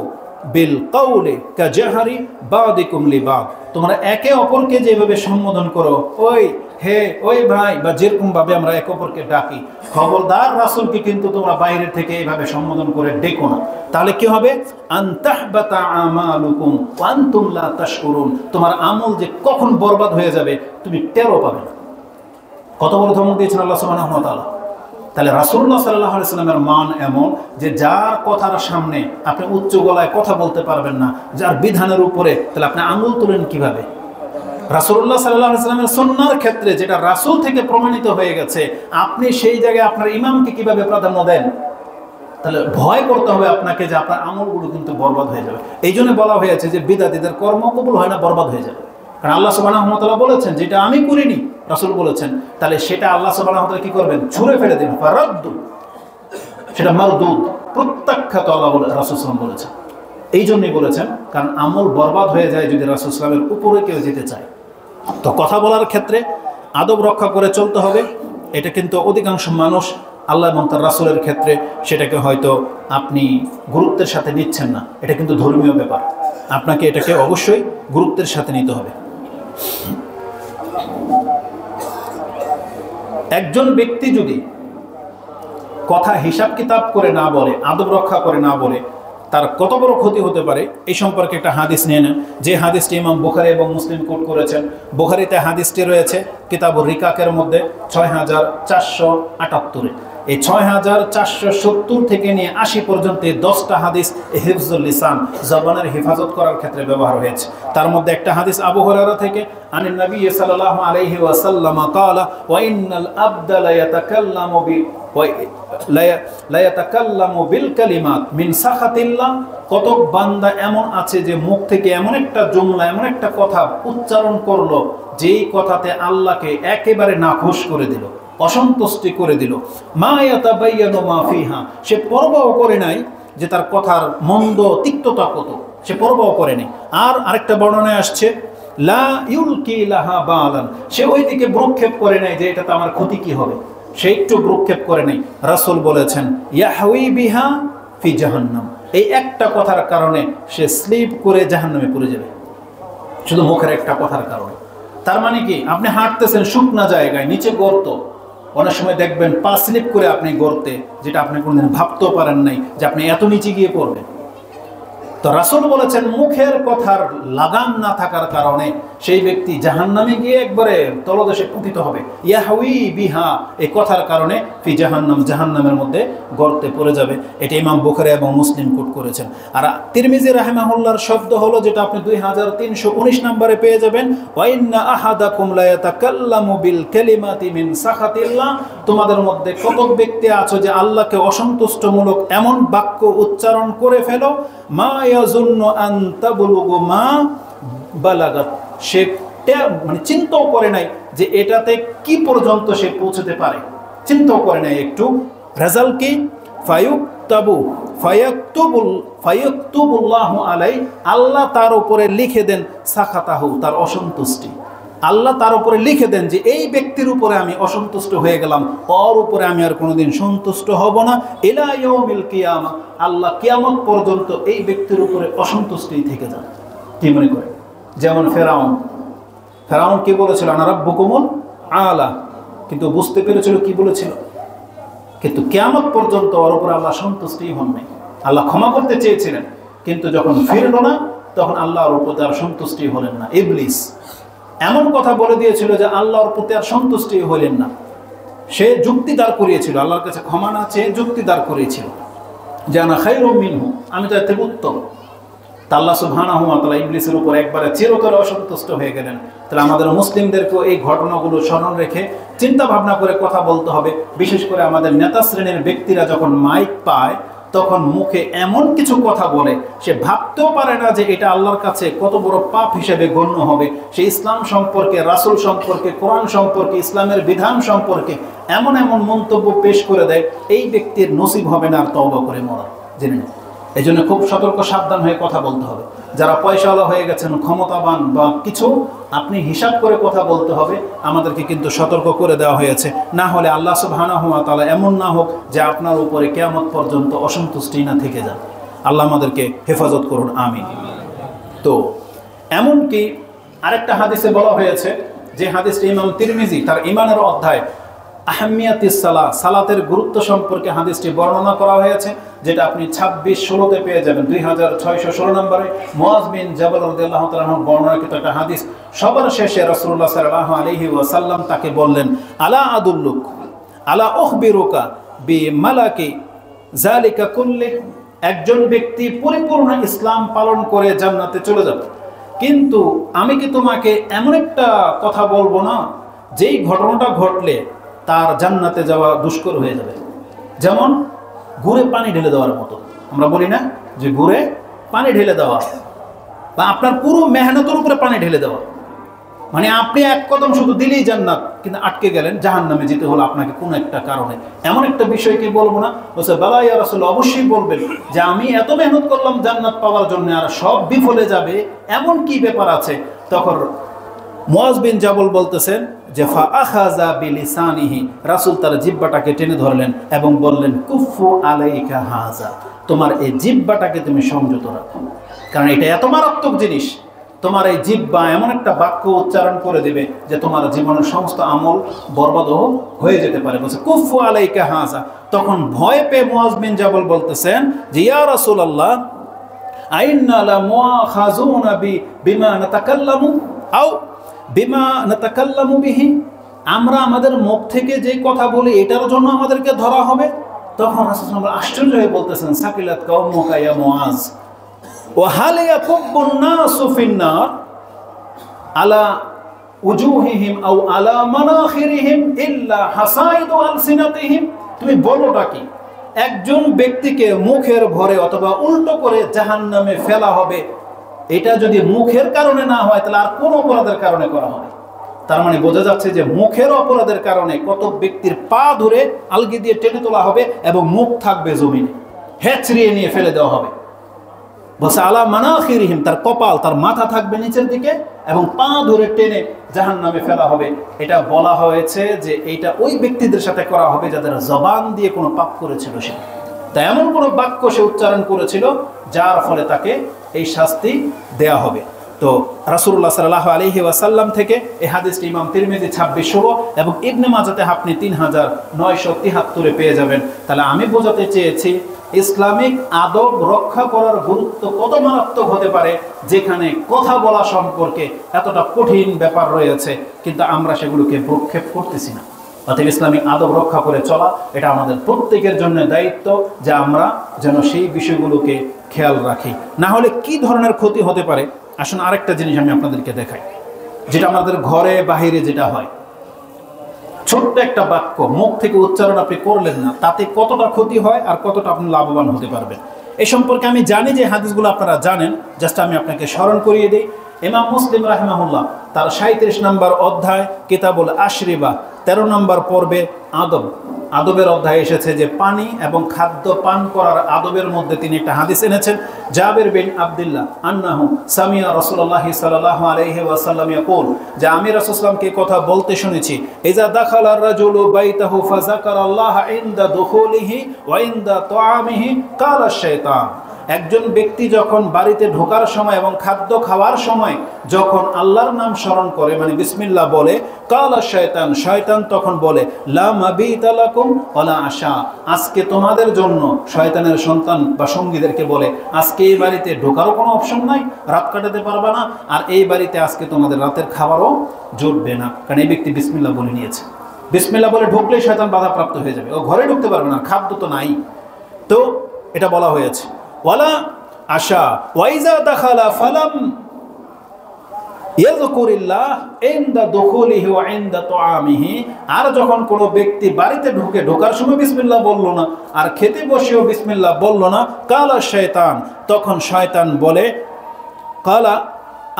বিল কাউলি কাজাহরি বাদিকুম লিবাদ। তোমরা একে অপরকে যেভাবে সম্বোধন করো, ওই হে, ওই ভাই, বা যেরকম ভাবে আমরা একে অপরকে ডাকি, খবরদার রাসূলকে কিন্তু তোমরা বাইরে থেকে এইভাবে সম্বোধন করে ডেকো না। তাহলে কি হবে? আনতাহবাতা আমালুকুম ওয়া আনতুম লা তাশকুরুন। তোমার আমল যে কখন বরবাদ হয়ে যাবে তুমি টেরও পাবে না। কত বড় ধমক দিয়েছেন আল্লাহ সুবহানাহু ওয়া তাআলা। তাহলে রাসূলুল্লাহ সাল্লাল্লাহু আলাইহি সাল্লামের মান এমন যে যার কথার সামনে আপনি উচ্চ গলায় কথা বলতে পারবেন না, যার বিধানের উপরে, তাহলে আপনি আঙুল তুলেন কিভাবে? রাসূলুল্লাহ সাল্লাল্লাহু আলাইহি সাল্লামের সুন্নাহর ক্ষেত্রে যেটা রাসূল থেকে প্রমাণিত হয়ে গেছে, আপনি সেই জায়গায় আপনার ইমামকে কিভাবে প্রাধান্য দেন? তাহলে ভয় করতে হবে আপনাকে যে আপনার আমলগুলো কিন্তু বরবাদ হয়ে যাবে। এই জন্য বলা হয়েছে যে বিদআতীদের কর্ম কবুল হয় না, বরবাদ হয়ে যাবে। কারণ আল্লাহ সুবহানাহু ওয়া তাআলা বলেছেন যেটা আমি করিনি, রাসূল বলেছেন, তাহলে সেটা আল্লাহ সুবহানাহু ওয়া তাআলা কি করবেন? ছুঁড়ে ফেলে দিবেন, ফারাদ্দু, সেটা মারদুদ, প্রত্যাখ্যাত, আল্লাহ রাসূল সাল্লাল্লাহু আলাইহি ওয়াসাল্লাম বলেছেন। এই জন্যই বলেছেন, কারণ আমল বরবাদ হয়ে যায় যদি রাসূল সাল্লাল্লাহু আলাইহি ওয়াসাল্লামের উপরে কেউ যেতে চায়। তো কথা বলার ক্ষেত্রে আদব রক্ষা করে চলতে হবে। এটা কিন্তু অধিকাংশ মানুষ আল্লাহ এবং তার রাসূলের ক্ষেত্রে সেটাকে হয়তো আপনি গুরুত্বের সাথে নিচ্ছেন না। এটা কিন্তু ধর্মীয় ব্যাপার, আপনাকে এটাকে অবশ্যই গুরুত্বের সাথে নিতে হবে। একজন ব্যক্তি যদি কথা হিসাব কিতাব করে না বলে, আদব রক্ষা করে না বলে, তার কত বড় ক্ষতি হতে পারে এই সম্পর্কে একটা হাদিস নিয়ে নেন, যে হাদিসটি ইমাম বুখারী এবং মুসলিম কোট করেছেন। বুখারীতে হাদিসটি রয়েছে কিতাবুর রিকাকের মধ্যে 6478-এ। এই 6470 থেকে নিয়ে 80 পর্যন্ত 10টা হাদিস হিফজুল লিসান, জবানের হেফাজত করার ক্ষেত্রে ব্যবহার হয়েছে। তার মধ্যে একটা হাদিস আবু হুরায়রা থেকে, আনিন নবী সাল্লাল্লাহু আলাইহি ওয়াসাল্লাম ক্বালা ওয়া ইন্নাল আবদা লা ইয়াতাকাল্লামু বিল কালিমাত মিন সাখাতিল্লাহ। কত বান্দা এমন আছে যে মুখ থেকে এমন একটা জুমলা, এমন একটা কথা উচ্চারণ করলো যেই কথাতে আল্লাহকে একেবারে নাখুশ করে দিল, অসন্তুষ্টি করে দিল। মা ইয়াতাবায়্যানু মা ফিহা, সে পরবাও করে নাই যে তার কথার মন্দ তিক্ততা কত, সে পরবাও করে নাই। আর আরেকটা বর্ণনায় আসছে, লা ইউলকি লাহা বালান, সে ওই দিকে ভ্রুক্ষেপ করে নাই যে এটাতে আমার ক্ষতি কি হবে, সে একটু ভ্রুক্ষেপ করে নাই। রাসূল বলেছেন, ইয়াহউই বিহা ফি জাহান্নাম, এই একটা কথার কারণে সে স্লিপ করে জাহান্নামে পড়ে যাবে, শুধু মুখের একটা কথার কারণে। তার মানে কি, আপনি হাঁটতেছেন শুকনা জায়গায়, নিচে গর্ত, অনেক সময় দেখবেন পা স্লিপ করে আপনি গর্তে, যেটা আপনি কোনোদিন ভাবতেও পারেন নাই যে আপনি এত নিচে গিয়ে পড়বেন। তো রাসূল বলেছেন মুখের কথার লাগাম না থাকার কারণে সেই ব্যক্তি জাহান্নামে গিয়ে একবারে তলদেশে পতিত হবে। ইয়াহউই বিহা, এই কথার কারণে ফি জাহান্নাম, জাহান্নামের মধ্যে গর্তে পড়ে যাবে। এটা ইমাম বুখারী এবং মুসলিম কোট করেছেন। আর তিরমিজি রাহিমাহুল্লাহর শব্দ হলো, যেটা আপনি 2319 নম্বরে পেয়ে যাবেন, ওয়া ইন্না আহাদাকুম লা ইয়াতাকাল্লামু বিল কালিমাতি মিন সাখাতিল্লাহ, তোমাদের মধ্যে কত ব্যক্তি আছে যে আল্লাহকে অসন্তুষ্টমূলক এমন বাক্য উচ্চারণ করে ফেলো, মা ইয়াজুন্নু আন তাবলুগু মা বালাগাত, সে মানে চিন্তাও করে নাই যে এটাতে কি পর্যন্ত সে পৌঁছতে পারে, চিন্তাও করে নাই একটু। রেজাল্ট কি? ফায়াকতুবুল্লাহু আলাই, আল্লাহ তার উপরে লিখে দেন সাখাতাহু, তার অসন্তুষ্টি। আল্লাহ তার উপরে লিখে দেন যে এই ব্যক্তির উপরে আমি অসন্তুষ্ট হয়ে গেলাম, ওর উপরে আমি আর কোনোদিন সন্তুষ্ট হব না। ইলা ইয়াউমিল কিয়ামা, আল্লাহ কিয়ামত পর্যন্ত এই ব্যক্তির উপরে অসন্তুষ্টি থেকে যান। কি মনে করে? যেমন ফেরাউন কি বলেছিল, আনা রাব্বুকুমুল আলা, কিন্তু বুঝতে পেরেছিল কি বলেছিল। কিন্তু কিয়ামত পর্যন্ত ওর উপর আল্লাহ সন্তুষ্টি হন নাই। আল্লাহ ক্ষমা করতে চেয়েছিলেন, কিন্তু যখন ফিরল না তখন আল্লাহর উপর আর সন্তুষ্টি হলেন না। ইবলিস এমন কথা বলে দিয়েছিল যে আল্লাহর প্রতি আর সন্তুষ্টি হলেন না। সে যুক্তি দাঁড় করিয়েছিল, আল্লাহর কাছে ক্ষমা না চেয়ে যুক্তি দাঁড় করিয়েছিল যে আনা খায়রুম মিনহু, আমি তো এর থেকে উত্তম। তা আল্লাহ সুবহানাহু ওয়া তাআলা ইবলিসের উপর একবারে চিরতরে অসন্তুষ্ট হয়ে গেলেন। তাহলে আমাদের মুসলিমদেরকেও এই ঘটনাগুলো স্মরণ রেখে চিন্তা ভাবনা করে কথা বলতে হবে। বিশেষ করে আমাদের নেতা শ্রেণীর ব্যক্তিরা যখন মাইক পায় তখন মুখে এমন কিছু কথা বলে, সে ভাবতেও পারে না যে এটা আল্লাহর কাছে কত বড় পাপ হিসেবে গণ্য হবে। সে ইসলাম সম্পর্কে, রাসূল সম্পর্কে, কোরআন সম্পর্কে, ইসলামের বিধান সম্পর্কে এমন এমন মন্তব্য পেশ করে দেয়, এই ব্যক্তির নসিব হবে না আর তওবা করে মরা। জেনে নিন, এই জন্য খুব সতর্ক সাবধান হয়ে কথা বলতে হবে। যারা পয়সাওয়ালা হয়ে গেছেন, ক্ষমতাবান বা কিছু, আপনি হিসাব করে কথা বলতে হবে। আমাদেরকে কিন্তু সতর্ক করে দেওয়া হয়েছে, না হলে আল্লাহ সুবহানাহু ওয়া তাআলা এমন না হোক যে আপনার উপরে কিয়ামত পর্যন্ত অসন্তুষ্টি না থেকে যান। আল্লাহ আমাদেরকে হেফাজত করুন, আমিন। তো এমনকি আরেকটা হাদিসে বলা হয়েছে, যে হাদিসটি ইমাম তিরমিজি তার ঈমানের অধ্যায় আহমিয়াতিস সালাহ, সালাতের গুরুত্ব সম্পর্কে হাদিসটি বর্ণনা করা হয়েছে, যেটা আপনি 26-16-তে পেয়ে যাবেন, 2616 নম্বরে। মুআয বিন জাবাল রাদিয়াল্লাহু তাআলা আনহু বর্ণনাকৃত একটা হাদিস। সবার শেষে রাসূলুল্লাহ সাল্লাল্লাহু আলাইহি ওয়াসাল্লাম তাকে বললেন, আলা আদুল্লুক আলা উখবিরুকা বিমালাকি যালিকা কুল্লি, একজন ব্যক্তি পরিপূর্ণ ইসলাম পালন করে জান্নাতে চলে যাবে, কিন্তু আমি কি তোমাকে এমন একটা কথা বলবো না যেই ঘটনাটা ঘটলে তার জান্নাতে যাওয়া দুষ্কর হয়ে যাবে? যেমন গুড়ে পানি ঢেলে দেওয়ার মতো। আমরা বলি না যে গুড়ে পানি ঢেলে দেওয়া, বা আপনার পুরো মেহনতের উপরে পানি ঢেলে দেওয়া, মানে আপনি এক কদম শুধু দিলেই জান্নাত, কিন্তু আটকে গেলেন, জাহান্নামে যেতে হলো আপনাকে কোনো একটা কারণে। এমন একটা বিষয়কে বলবো না? বলছে বালা ইয়া রাসূলুল্লাহ, অবশ্যই বলবেন যে আমি এত মেহনত করলাম জান্নাত পাওয়ার জন্য, আর সব বিফলে যাবে, এমন কি ব্যাপার আছে? তখন মুআয বিন জাবল বলতেছেন যে ফা আখাযা বিলিসানিহি, রাসূল তার জিহ্বাটাকে টেনে ধরলেন এবং বললেন কুফু আলাইকা হাযা, তোমার এই জিহ্বাটাকে তুমি সংযত রাখো, কারণ এটা এত মারাত্মক জিনিস। তোমার এই জিহ্বা এমন একটা বাক্য উচ্চারণ করে দেবে যে তোমার জীবনের সমস্ত আমল বরবাদ হয়ে যেতে পারে। বলছে কুফু আলাইকা হাযা। তখন ভয় পেয়ে মুআয বিন জাবল বলতেছেন যে ইয়া রাসূলুল্লাহ, আইন্না লা মুআখাযুনা বিমা নাতাকাল্লামু আও বিমা নাতাকাল্লামু বিহি, আমরা আমাদের মুখ থেকে যে কথা বলি এটার জন্য আমাদেরকে ধরা হবে? তখন রাসূলুল্লাহ আশ্চর্য হয়ে বলতেছেন সাকিলাত কাউমুকা ইয়া মুআয ওয়া হাল ইয়াকুব্বুন নাসু ফিন-নার আলা উজুহিহিম আও আলা মানাখিরিহিম ইল্লা হাসাইদু আলসিনাতিহিম। তুমি বলোটা কি? একজন ব্যক্তিকে মুখের ভরে অথবা উল্টো করে জাহান্নামে ফেলা হবে, এটা যদি মুখের কারণে না হয় তাহলে আর কোন অপরাধের কারণে করা হবে? তার মানে বোঝা যাচ্ছে যে মুখের অপরাধের কারণে কত ব্যক্তির পা ধরে আলগি দিয়ে টেনে তোলা হবে এবং মুখ থাকবে জমিনে, হেঁচড়িয়ে নিয়ে ফেলে দেওয়া হবে। বলছে আলা মানাখিরিহিম, তার কপাল, তার মাথা থাকবে নিচের দিকে এবং পা ধরে টেনে জাহান্নামে ফেলা হবে। এটা বলা হয়েছে যে এটা ওই ব্যক্তিদের সাথে করা হবে যাদের জবান দিয়ে কোনো পাপ করেছিল সে, তা এমন কোনো বাক্য সে উচ্চারণ করেছিল যার ফলে তাকে এই শাস্তি দেয়া হবে। তো রাসূলুল্লাহ সাল্লাল্লাহু আলাইহি ওয়াসাল্লাম থেকে এই হাদিসটি ইমাম তিরমিজি 2616 এবং ইবনে মাজাতে আপনি 3973 পেয়ে যাবেন। তাহলে আমি বোঝাতে চেয়েছি ইসলামিক আদব রক্ষা করার গুরুত্ব কত মারাত্মক হতে পারে, যেখানে কথা বলা সম্পর্কে এতটা কঠিন ব্যাপার রয়েছে, কিন্তু আমরা সেগুলোকে প্রক্ষেপ করতেছি না। অতএব ইসলামিক আদব রক্ষা করে চলা এটা আমাদের প্রত্যেকের জন্য দায়িত্ব, যে আমরা যেন সেই বিষয়গুলোকে খেয়াল রাখি। না হলে কি ধরনের ক্ষতি হতে পারে, আসুন আরেকটা জিনিস আমি আপনাদেরকে দেখাই, যেটা আমাদের ঘরে বাহিরে যেটা হয়। ছোট্ট একটা বাক্য মুখ থেকে উচ্চারণ আপনি করলেন না, তাতে কতটা ক্ষতি হয় আর কতটা আপনি লাভবান হতে পারবেন, এই সম্পর্কে আমি জানি যে হাদিসগুলো আপনারা জানেন, জাস্ট আমি আপনাকে স্মরণ করিয়ে দিই। ইমাম মুসলিম রাহিমাহুল্লাহ তার 37 নম্বর অধ্যায় কিতাবুল আশরিবা 13 নম্বর পর্বে আদবের অধ্যায় এসেছে যে পানি এবং খাদ্য পান করার আদবের মধ্যে তিনি একটা হাদিস এনেছেন। জাবির বিন আব্দুল্লাহ আন্নাহু সামিয়া রাসূলুল্লাহ সাল্লাল্লাহু আলাইহি ওয়াসাল্লাম ইয়াকুল, যে আমি রাসূল সাল্লাল্লাহু আলাইহি ওয়াসাল্লামকে কথা বলতে শুনেছি, ইজা দাখালা আর-রাজুলু বাইতাহু ফাযাকারাল্লাহা ইনদা দুখুলিহি ওয়া ইনদা তুআমিহি ক্বালা আশ-শাইতান, একজন ব্যক্তি যখন বাড়িতে ঢোকার সময় এবং খাদ্য খাওয়ার সময় যখন আল্লাহর নাম স্মরণ করে, মানে বিসমিল্লাহ বলে, কালা শয়তান, শয়তান তখন বলে, লা মাবিতা লাকুম ওয়ালা আশা, আজকে তোমাদের জন্য, শয়তানের সন্তান বা সঙ্গীদেরকে বলে, আজকে এই বাড়িতে ঢোকারও কোনো অপশন নাই, রাত কাটাতে পারবে না, আর এই বাড়িতে আজকে তোমাদের রাতের খাবারও জুটবে না, কারণ এই ব্যক্তি বিসমিল্লাহ বলে নিয়েছে। বিসমিল্লাহ বলে ঢুকলেই শয়তান বাধাপ্রাপ্ত হয়ে যাবে, ও ঘরে ঢুকতে পারবে না, খাদ্য তো নাই। তো এটা বলা হয়েছে ওয়ালা আশা ওয়াইজা দাখালা ফালাম ইয়াযকুরিল্লাহ ইনদা দুখুলিহি ওয়া ইনদা তুআমিহি, আর যখন কোনো ব্যক্তি বাড়িতে ঢোকার সময় বিসমিল্লাহ বলল না, আর খেতে বসেও বিসমিল্লাহ বলল না, কালা শয়তান, তখন শয়তান বলে, কালা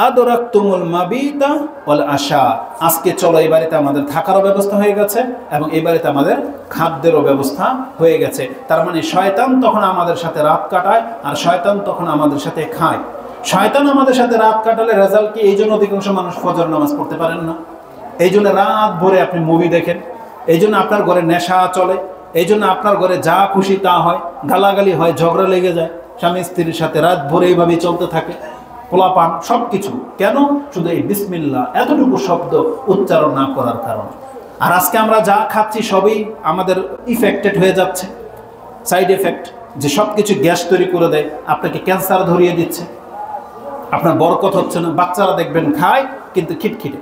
আদরাকতুমুল মাবিতা ওয়াল আশা, আজকে চলো এই বাড়িতে আমাদের থাকারও ব্যবস্থা হয়ে গেছে এবং এই বাড়িতে আমাদের খাদ্যেরও ব্যবস্থা হয়ে গেছে। তার মানে শয়তান তখন আমাদের সাথে রাত কাটায়, আর শয়তান তখন আমাদের সাথে খায়। শয়তান আমাদের সাথে রাত কাটালে রেজাল্ট কি? এই জন্য অধিকাংশ মানুষ ফজর নামাজ পড়তে পারেন না, এই জন্য রাত ভরে আপনি মুভি দেখেন, এই জন্য আপনার ঘরে নেশা চলে, এই জন্য আপনার ঘরে যা খুশি তা হয়, গালাগালি হয়, ঝগড়া লেগে যায়, স্বামী স্ত্রীর সাথে রাত ভরে এইভাবেই চলতে থাকে, পোলাপান সব কিছু। কেন? শুধু এই বিসমিল্লাহ এতটুকু শব্দ উচ্চারণ না করার কারণে। আর আজকে আমরা যা খাচ্ছি সবই আমাদের ইফেক্টেড হয়ে যাচ্ছে, সাইড এফেক্ট, যে সব কিছু গ্যাস তৈরি করে দেয়, আপনাকে ক্যান্সার ধরিয়ে দিচ্ছে, আপনার বরকত হচ্ছে না। বাচ্চারা দেখবেন খায় কিন্তু খিটখিটে,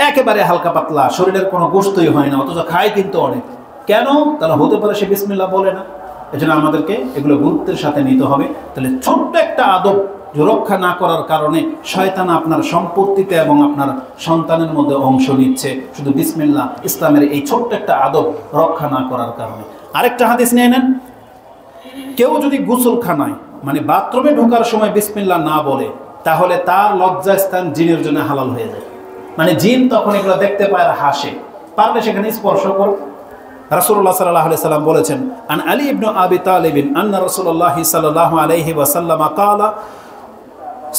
একেবারে হালকা পাতলা, শরীরের কোনো গোশতই হয় না, অথচ খায় কিন্তু অনেক। কেন? তাহলে হতে পারে সে বিসমিল্লাহ বলে না। এজন্য আমাদেরকে এগুলো গুরুত্বের সাথে নিতে হবে। তাহলে ছোট্ট একটা আদব রক্ষা না করার কারণে শয়তান আপনার সম্পত্তিতে এবং আপনার সন্তানের মধ্যে অংশ নিচ্ছে, শুধু বিসমিল্লাহ ইসলামের এই ছোট্ট একটা আদব রক্ষা না করার কারণে। আরেকটা হাদিস নিয়ে নেন, কেউ যদি গোসলখানায় মানে বাথরুমে ঢোকার সময় বিসমিল্লাহ না বলে, তাহলে তার লজ্জাস্থান জিনের জন্য হালাল হয়ে যায়। মানে জিন তখন এগুলো দেখতে পায় আর হাসে, পারলে সেখানে স্পর্শ করো। রাসূলুল্লাহ সাল্লাল্লাহু আলাইহি সাল্লাম বলেছেন, আন আলী ইবনে আবি তালিব আন্না রাসূলুল্লাহ সাল্লাল্লাহু আলাইহি ওয়াসাল্লাম ক্বালা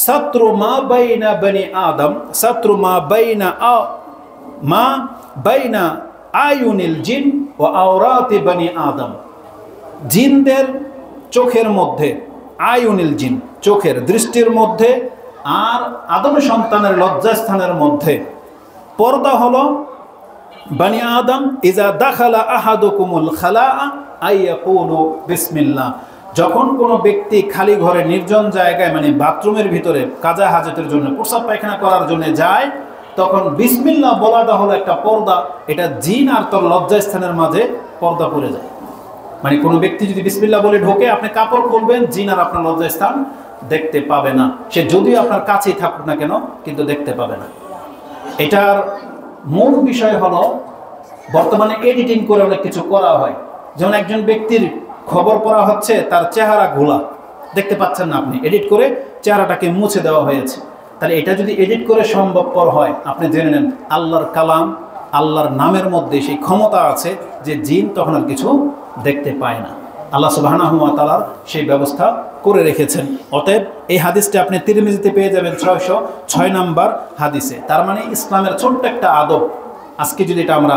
সাতরু মা বাইনা বনি আদম, সাতরু মা বাইনা আয়ুনিল জিন ওয়া আওরাতি বনি আদম, জিনদের চোখের মধ্যে, আয়ুনিল জিন চোখের দৃষ্টির মধ্যে, আর আদম সন্তানের লজ্জাস্থানের মধ্যে পর্দা হলো বনি আদম ইজা দাখালা আহাদুকুমুল খালা আইয়াকুলু বিসমিল্লাহ, যখন কোনো ব্যক্তি খালি ঘরে নির্জন জায়গায় মানে বাথরুমের ভিতরে কাজা হাজতের জন্য, প্রস্রাব পায়খানা করার জন্য যায়, তখন বিসমিল্লাহ বলাটা হলো একটা পর্দা। এটা জিন আর তোর লজ্জাস্থানের মাঝে পর্দা পড়ে যায়। মানে কোনো ব্যক্তি যদি বিসমিল্লাহ বলে ঢোকে, আপনি কাপড় খুলবেন, জিন আর আপনার লজ্জাস্থান দেখতে পাবে না, সে যদিও আপনার কাছেই থাকুক না কেন, কিন্তু দেখতে পাবে না। এটার মূল বিষয় হলো বর্তমানে এডিটিং করে অনেক কিছু করা হয়। যেমন একজন ব্যক্তির খবর পড়া হচ্ছে, তার চেহারা ঘোলা, দেখতে পাচ্ছেন না আপনি, এডিট করে চেহারাটাকে মুছে দেওয়া হয়েছে। তাহলে এটা যদি এডিট করে সম্ভবপর হয়, আপনি জেনে নেন আল্লাহর কালাম, আল্লাহর নামের মধ্যে সেই ক্ষমতা আছে যে জিন তখন আর কিছু দেখতে পায় না। আল্লাহ সুবহানাহু ওয়া তাআলা সেই ব্যবস্থা করে রেখেছেন। অতএব এই হাদিসটা আপনি তিরমিজিতে পেয়ে যাবেন 606 নম্বর হাদিসে। তার মানে ইসলামের ছোট্ট একটা আদব, আজকে যদি এটা আমরা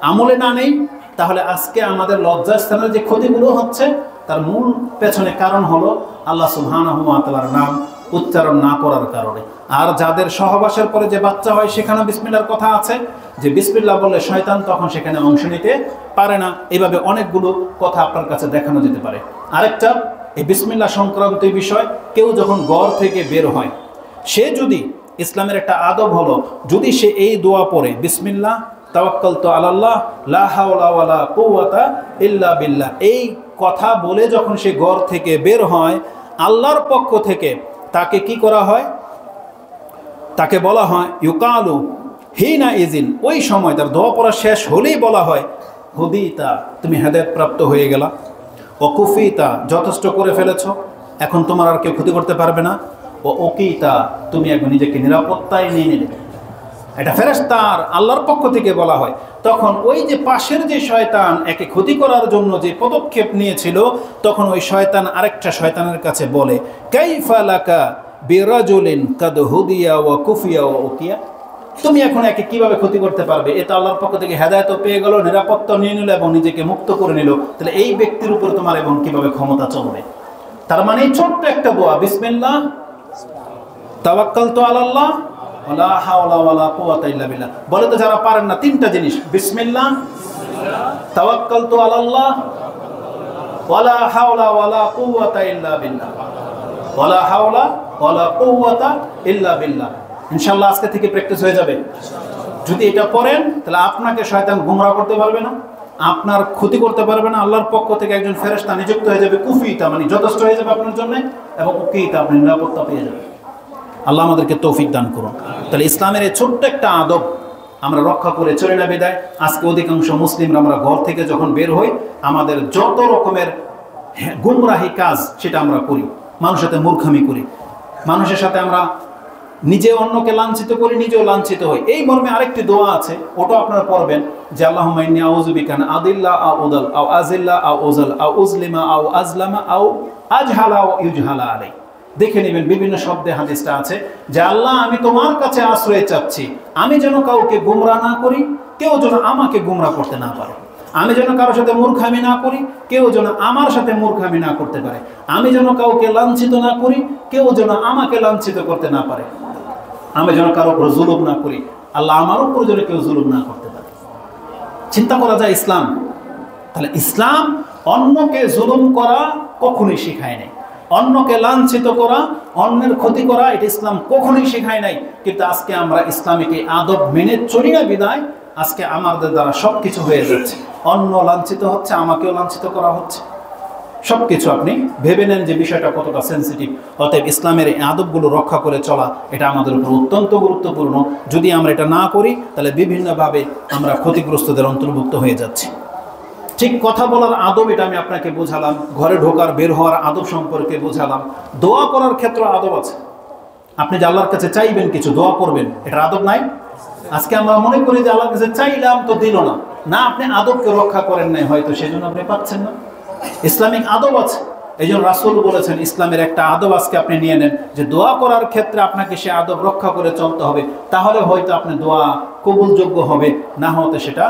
আমলে না নেই, তাহলে আজকে আমাদের লজ্জাস্থানের যে ক্ষতিগুলো হচ্ছে তার মূল পেছনে কারণ হলো আল্লাহ সুবহানাহু ওয়া তাআলার নাম উচ্চারণ না করার কারণে। আর যাদের সহবাসের পরে যে বাচ্চা হয়, সেখানে বিসমিল্লাহর কথা আছে, যে বিসমিল্লাহ বললে শয়তান তখন সেখানে অংশ নিতে পারে না। এইভাবে অনেকগুলো কথা আপনার কাছে দেখানো যেতে পারে। আরেকটা এই বিসমিল্লাহ সংক্রান্ত বিষয়, কেউ যখন ঘর থেকে বের হয়, সে যদি, ইসলামের একটা আদব হলো, যদি সে এই দোয়া পড়ে, বিসমিল্লাহ তাওয়াক্কালতু আলাল্লাহ লা হাওলা ওয়ালা কুওয়াতা ইল্লা বিল্লাহ, এই কথা বলে যখন সে ঘর থেকে বের হয়, আল্লাহর পক্ষ থেকে তাকে কি করা হয়? তাকে বলা হয় ইউকালু হিনা ইজিন, ওই সময় তার দোয়া পড়া শেষ হলেই বলা হয়, হুদিতা, তুমি হেদায়েত প্রাপ্ত হয়ে গেলা, ও কুফিতা, যথেষ্ট করে ফেলেছ, এখন তোমার আর কেউ ক্ষতি করতে পারবে না, ও ওকিতা, তুমি এখন নিজেকে নিরাপত্তায় নিয়ে নিলে। এটা ফেরেশতার আল্লাহর পক্ষ থেকে বলা হয়। তখন ওই যে পাশের যে শয়তান একে ক্ষতি করার জন্য যে পদক্ষেপ নিয়েছিল, তখন ওই শয়তান আরেকটা শয়তানের কাছে বলে, কাইফা লাকা বিরাজুলিন কাদ হুদিয়া ওয়া কুফিয়া ওয়া উকিয়া, তুমি এখন একে কিভাবে ক্ষতি করতে পারবে? এটা আল্লাহর পক্ষ থেকে হেদায়েত পেয়ে গেল, নিরাপত্তা নিয়ে নিল এবং নিজেকে মুক্ত করে নিল, তাহলে এই ব্যক্তির উপর তোমার এবং কিভাবে ক্ষমতা চলবে? তার মানে ছোট্ট একটা দোয়া, বিসমিল্লাহ তাওয়াক্কালতু আলাল্লাহ ওয়ালা হাওলা ওয়ালা কুওয়াতা ইল্লা বিল্লাহ। বলে তো যারা পারেন না, তিনটা জিনিস, বিসমিল্লাহ, তাওয়াক্কালতু আলাল্লাহ, ওয়ালা হাওলা ওয়ালা কুওয়াতা ইল্লা বিল্লাহ, ওয়ালা হাওলা ওয়ালা কুওয়াতা ইল্লা বিল্লাহ। ইনশাআল্লাহ আজকে থেকে প্র্যাকটিস হয়ে যাবে। যদি এটা পড়েন তাহলে আপনাকে শয়তান গোমরাহ করতে পারবে না, আপনার ক্ষতি করতে পারবে না। আল্লাহর পক্ষ থেকে একজন ফেরেশতা নিযুক্ত হয়ে যাবে, কুফিতা মানে যথেষ্ট হয়ে যাবে আপনার জন্য, এবং উকিতা আপনি নিরাপত্তা পেয়ে যাবেন। আল্লাহ আমাদেরকে তৌফিক দান করুন। তাহলে ইসলামের এই ছোট্ট একটা আদব আমরা রক্ষা করে চলে না বিদায় আজকে অধিকাংশ মুসলিমরা আমরা ঘর থেকে যখন বের হই আমাদের যত রকমের গুমরাহি কাজ সেটা আমরা করি, মানুষের সাথে মূর্খামি করি, মানুষের সাথে আমরা নিজে অন্যকে লাঞ্ছিত করি, নিজেও লাঞ্ছিত হই। এই মর্মে আরেকটি দোয়া আছে, ওটা আপনারা পড়বেন যে আল্লাহুম্মা ইন্নী আউযু বিকা আন আদিল্লা আও উদাল আও আজিল্লা আও উজাল আও উজলিমা আও আজলামা আও আজহালা আও ইউজহালা আলাই। দেখে নেবেন বিভিন্ন শব্দে হাদিসটা আছে যে আল্লাহ আমি তোমার কাছে আশ্রয় চাচ্ছি, আমি যেন কাউকে গুমরাহ না করি, কেউ যেন আমাকে গুমরাহ করতে না পারে, আমি যেন কারোর সাথে মূর্খামি না করি, কেউ যেন আমার সাথে মূর্খামি না করতে পারে, আমি যেন কাউকে লাঞ্ছিত না করি, কেউ যেন আমাকে লাঞ্ছিত করতে না পারে, আমি যেন কারোর উপর জুলুম না করি, আল্লাহ আমার উপর যেন কেউ জুলুম না করতে পারে। চিন্তা করা যায় ইসলাম। তাহলে ইসলাম অন্যকে জুলুম করা কখনোই শেখায় নাই, অন্যকে লাঞ্ছিত করা, অন্যের ক্ষতি করা, এটা ইসলাম কখনোই শেখায় নাই। কিন্তু আজকে আমরা ইসলামিক এই আদব মেনে চলি না বিদায় আজকে আমাদের দ্বারা সবকিছু হয়ে যাচ্ছে, অন্য লাঞ্ছিত হচ্ছে, আমাকেও লাঞ্ছিত করা হচ্ছে, সবকিছু। আপনি ভেবে নেন যে বিষয়টা কতটা সেন্সিটিভ। অতএব ইসলামের এই আদবগুলো রক্ষা করে চলা এটা আমাদের উপর অত্যন্ত গুরুত্বপূর্ণ। যদি আমরা এটা না করি তাহলে বিভিন্নভাবে আমরা ক্ষতিগ্রস্তদের অন্তর্ভুক্ত হয়ে যাচ্ছি। ঠিক কথা বলার আদব এটা আমি আপনাকে বোঝালাম, ঘরে ঢোকার বের হওয়ার আদব সম্পর্কে বোঝালাম। দোয়া করার ক্ষেত্রে আদব আছে। আপনি যে আল্লাহর কাছে চাইবেন কিছু, দোয়া করবেন, এটার আদব নাই? আজকে আমরা মনে করি যে আল্লাহর কাছে চাইলাম তো দিল না, না আপনি আদবকে রক্ষা করেন নাই হয়তো, সেজন্য আপনি পাচ্ছেন না। ইসলামিক আদব আছে। এই জন্য রাসূল বলেছেন ইসলামের একটা আদব আজকে আপনি নিয়ে নেন যে দোয়া করার ক্ষেত্রে আপনাকে সে আদব রক্ষা করে চলতে হবে, তাহলে হয়তো আপনি দোয়া কবুলযোগ্য হবে, না হতে সেটা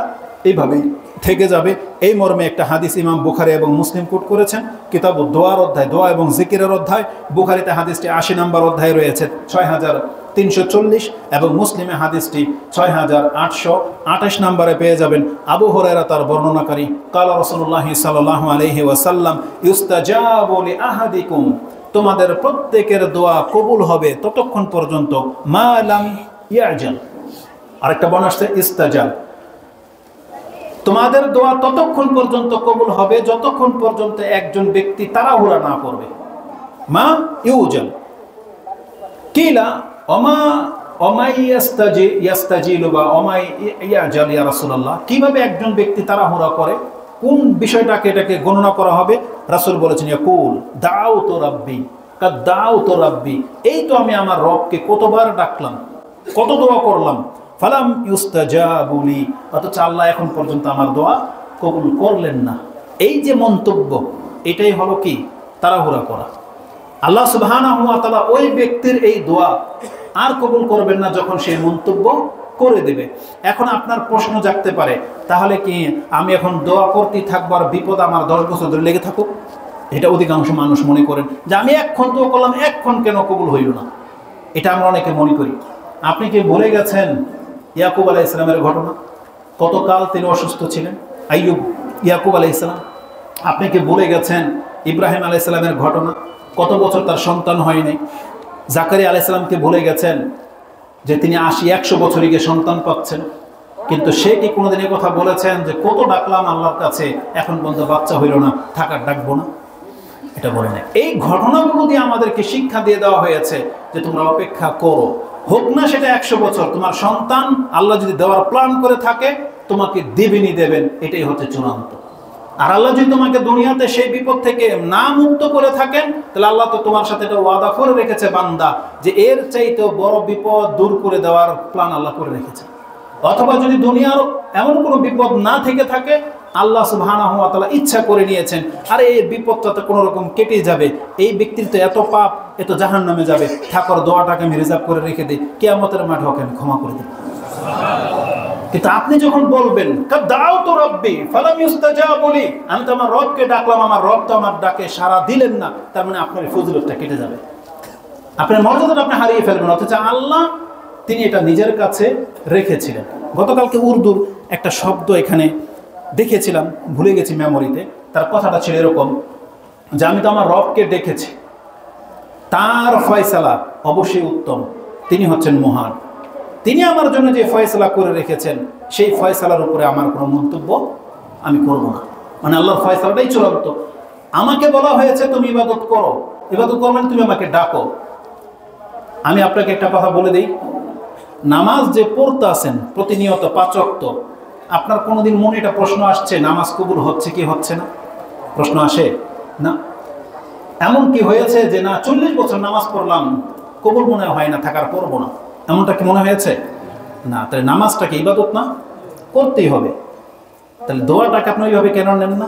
এইভাবেই থেকে যাবে। এই মর্মে একটা হাদিস ইমাম বুখারী এবং মুসলিম কোট করেছেন, কিতাবুদ দোয়ার অধ্যায়, দোয়া এবং জিকিরের অধ্যায়। বুখারীতে হাদিসটি 80 নম্বর অধ্যায় রয়েছে 6340, এবং মুসলিমে হাদিসটি 6828 নম্বরে পেয়ে যাবেন। আবু হুরায়রা তার বর্ণনাকারী, কালা রাসূলুল্লাহ সাল্লাল্লাহু আলাইহি ওয়াসাল্লাম ইউস্তাজাবু লিআহাদিকুম, তোমাদের প্রত্যেকের দোয়া কবুল হবে ততক্ষণ পর্যন্ত মা লাম ইয়াজাল। আরেকটা বর্ণনা আসছে ইস্তাজাল, তোমাদের দোয়া ততক্ষণ পর্যন্ত কবুল হবে যতক্ষণ পর্যন্ত একজন ব্যক্তি তাড়াহুড়া না করবে। মা ইউজাল কিলা ওমা ওমাই ইয়াস্তাজিলু বা ওমাই ইয়াজাল ইয়া রাসূলুল্লাহ, কিভাবে একজন ব্যক্তি তাড়াহুড়া করে, কোন বিষয়টাকে এটাকে গণনা করা হবে? রাসূল বলেছেন ইয়াকুল দাউতু রাব্বি কাদ দাউতু রাব্বি, এই তো আমি আমার রবকে কতবার ডাকলাম, কত দোয়া করলাম, ফালাম ইউস্তাজাবু লি, অথচ আল্লাহ এখন পর্যন্ত আমার দোয়া কবুল করলেন না। এই যে মন্তব্য, এটাই হলো কি? তাড়াহুড়া করা। আল্লাহ সুবহানাহু ওয়া তাআলা ওই ব্যক্তির এই দোয়া আর কবুল করবেন না যখন সেই মন্তব্য করে দেবে। এখন আপনার প্রশ্ন জাগতে পারে, তাহলে কি আমি এখন দোয়া করতেই থাকবো আর বিপদ আমার 10 বছর ধরে লেগে থাকুক? এটা অধিকাংশ মানুষ মনে করেন যে আমি এক্ষণ দোয়া করলাম, এক্ষণ কেন কবুল হইল না? এটা আমরা অনেকে মনে করি। আপনি কি ভুলে গেছেন ইয়াকুব আলাইহিস সালামের ঘটনা? কতকাল তিনি অসুস্থ ছিলেন? আইয়ুব, ইয়াকুব আলাইহিস সালাম। আপনি কি ভুলে গেছেন ইব্রাহিম আলাইহিস সালামের ঘটনা? কত বছর তার সন্তান হয়নি। জাকারিয়া আলাইহিস সালামকে ভুলে গেছেন যে তিনি 80-100 বছরে গিয়ে সন্তান পাচ্ছেন, কিন্তু সে কি কোনোদিন এই কথা বলেছেন যে কত ডাকলাম আল্লাহর কাছে, এখন পর্যন্ত বাচ্চা হইল না, থাকার ডাকবো না? এটা বলে না। এই ঘটনাগুলো দিয়ে আমাদেরকে শিক্ষা দিয়ে দেওয়া হয়েছে যে তোমরা অপেক্ষা করো, হোক না সেটা 100 বছর, তোমার সন্তান আল্লাহ যদি দেওয়ার প্ল্যান করে থাকে তোমাকে দেবেনই দেবেন, এটাই হচ্ছে চূড়ান্ত। আর আল্লাহ যদি তোমাকে দুনিয়াতে সেই বিপদ থেকে না মুক্ত করে থাকেন, তাহলে আল্লাহ তো তোমার সাথে এটা ওয়াদা করে রেখেছে বান্দা যে এর চাইতেও বড় বিপদ দূর করে দেওয়ার প্ল্যান আল্লাহ করে রেখেছে। অথবা যদি দুনিয়ার এমন কোনো বিপদ না থেকে থাকে, আল্লাহ সুবহানাহু ওয়া তাআলা ইচ্ছা করে নিয়েছেন আরে এই বিপদটা তো কোনো রকম কেটে যাবে, এই ব্যক্তির তো এত পাপ, এত জাহান্নামে যাবে, ঠাকুর দোয়াটাকে আমি রিজার্ভ করে রেখে দিই, কিয়ামতের মাঠে ওকে আমি ক্ষমা করে দিই। কিন্তু আপনি যখন বলবেন দাউতু রাব্বি ফালাম ইউস্তাজাব লি, আমি তো আমার রবকে ডাকলাম, আমার রব তো আমার ডাকে সাড়া দিলেন না, তার মানে আপনার ফজিলতটা কেটে যাবে, আপনার মর্যাদাটা আপনি হারিয়ে ফেলবেন। অথচ আল্লাহ তিনি এটা নিজের কাছে রেখেছিলেন। গতকালকে উর্দুর একটা শব্দ এখানে দেখেছিলাম, ভুলে গেছি মেমোরিতে। তার কথাটা ছিল এরকম যে আমি তো আমার রবকে ডেকেছি, তার ফয়সালা অবশ্যই উত্তম, তিনি হচ্ছেন মহান, তিনি আমার জন্য যে ফয়সালা করে রেখেছেন সেই ফয়সালার উপরে আমার কোনো মন্তব্য আমি করব না। মানে আল্লাহর ফয়সালাটাই চূড়ান্ত। আমাকে বলা হয়েছে তুমি ইবাদত করো, ইবাদত করবেন তুমি আমাকে ডাকো। আমি আপনাকে একটা কথা বলে দিই, নামাজ যে পড়তে আছেন প্রতিনিয়ত 5 ওয়াক্ত, আপনার কোনোদিন মনে এটা প্রশ্ন আসছে নামাজ কবুল হচ্ছে কি হচ্ছে না? প্রশ্ন আসে না? এমন কি হয়েছে যে না 40 বছর নামাজ পড়লাম কবুল মনে হয় না, থাকার পড়বো না, এমনটা কি মনে হয়েছে? না। তাহলে নামাজটাকে ইবাদত না, করতেই হবে। তাহলে দোয়াটাকে আপনি ওইভাবে কেন নেন না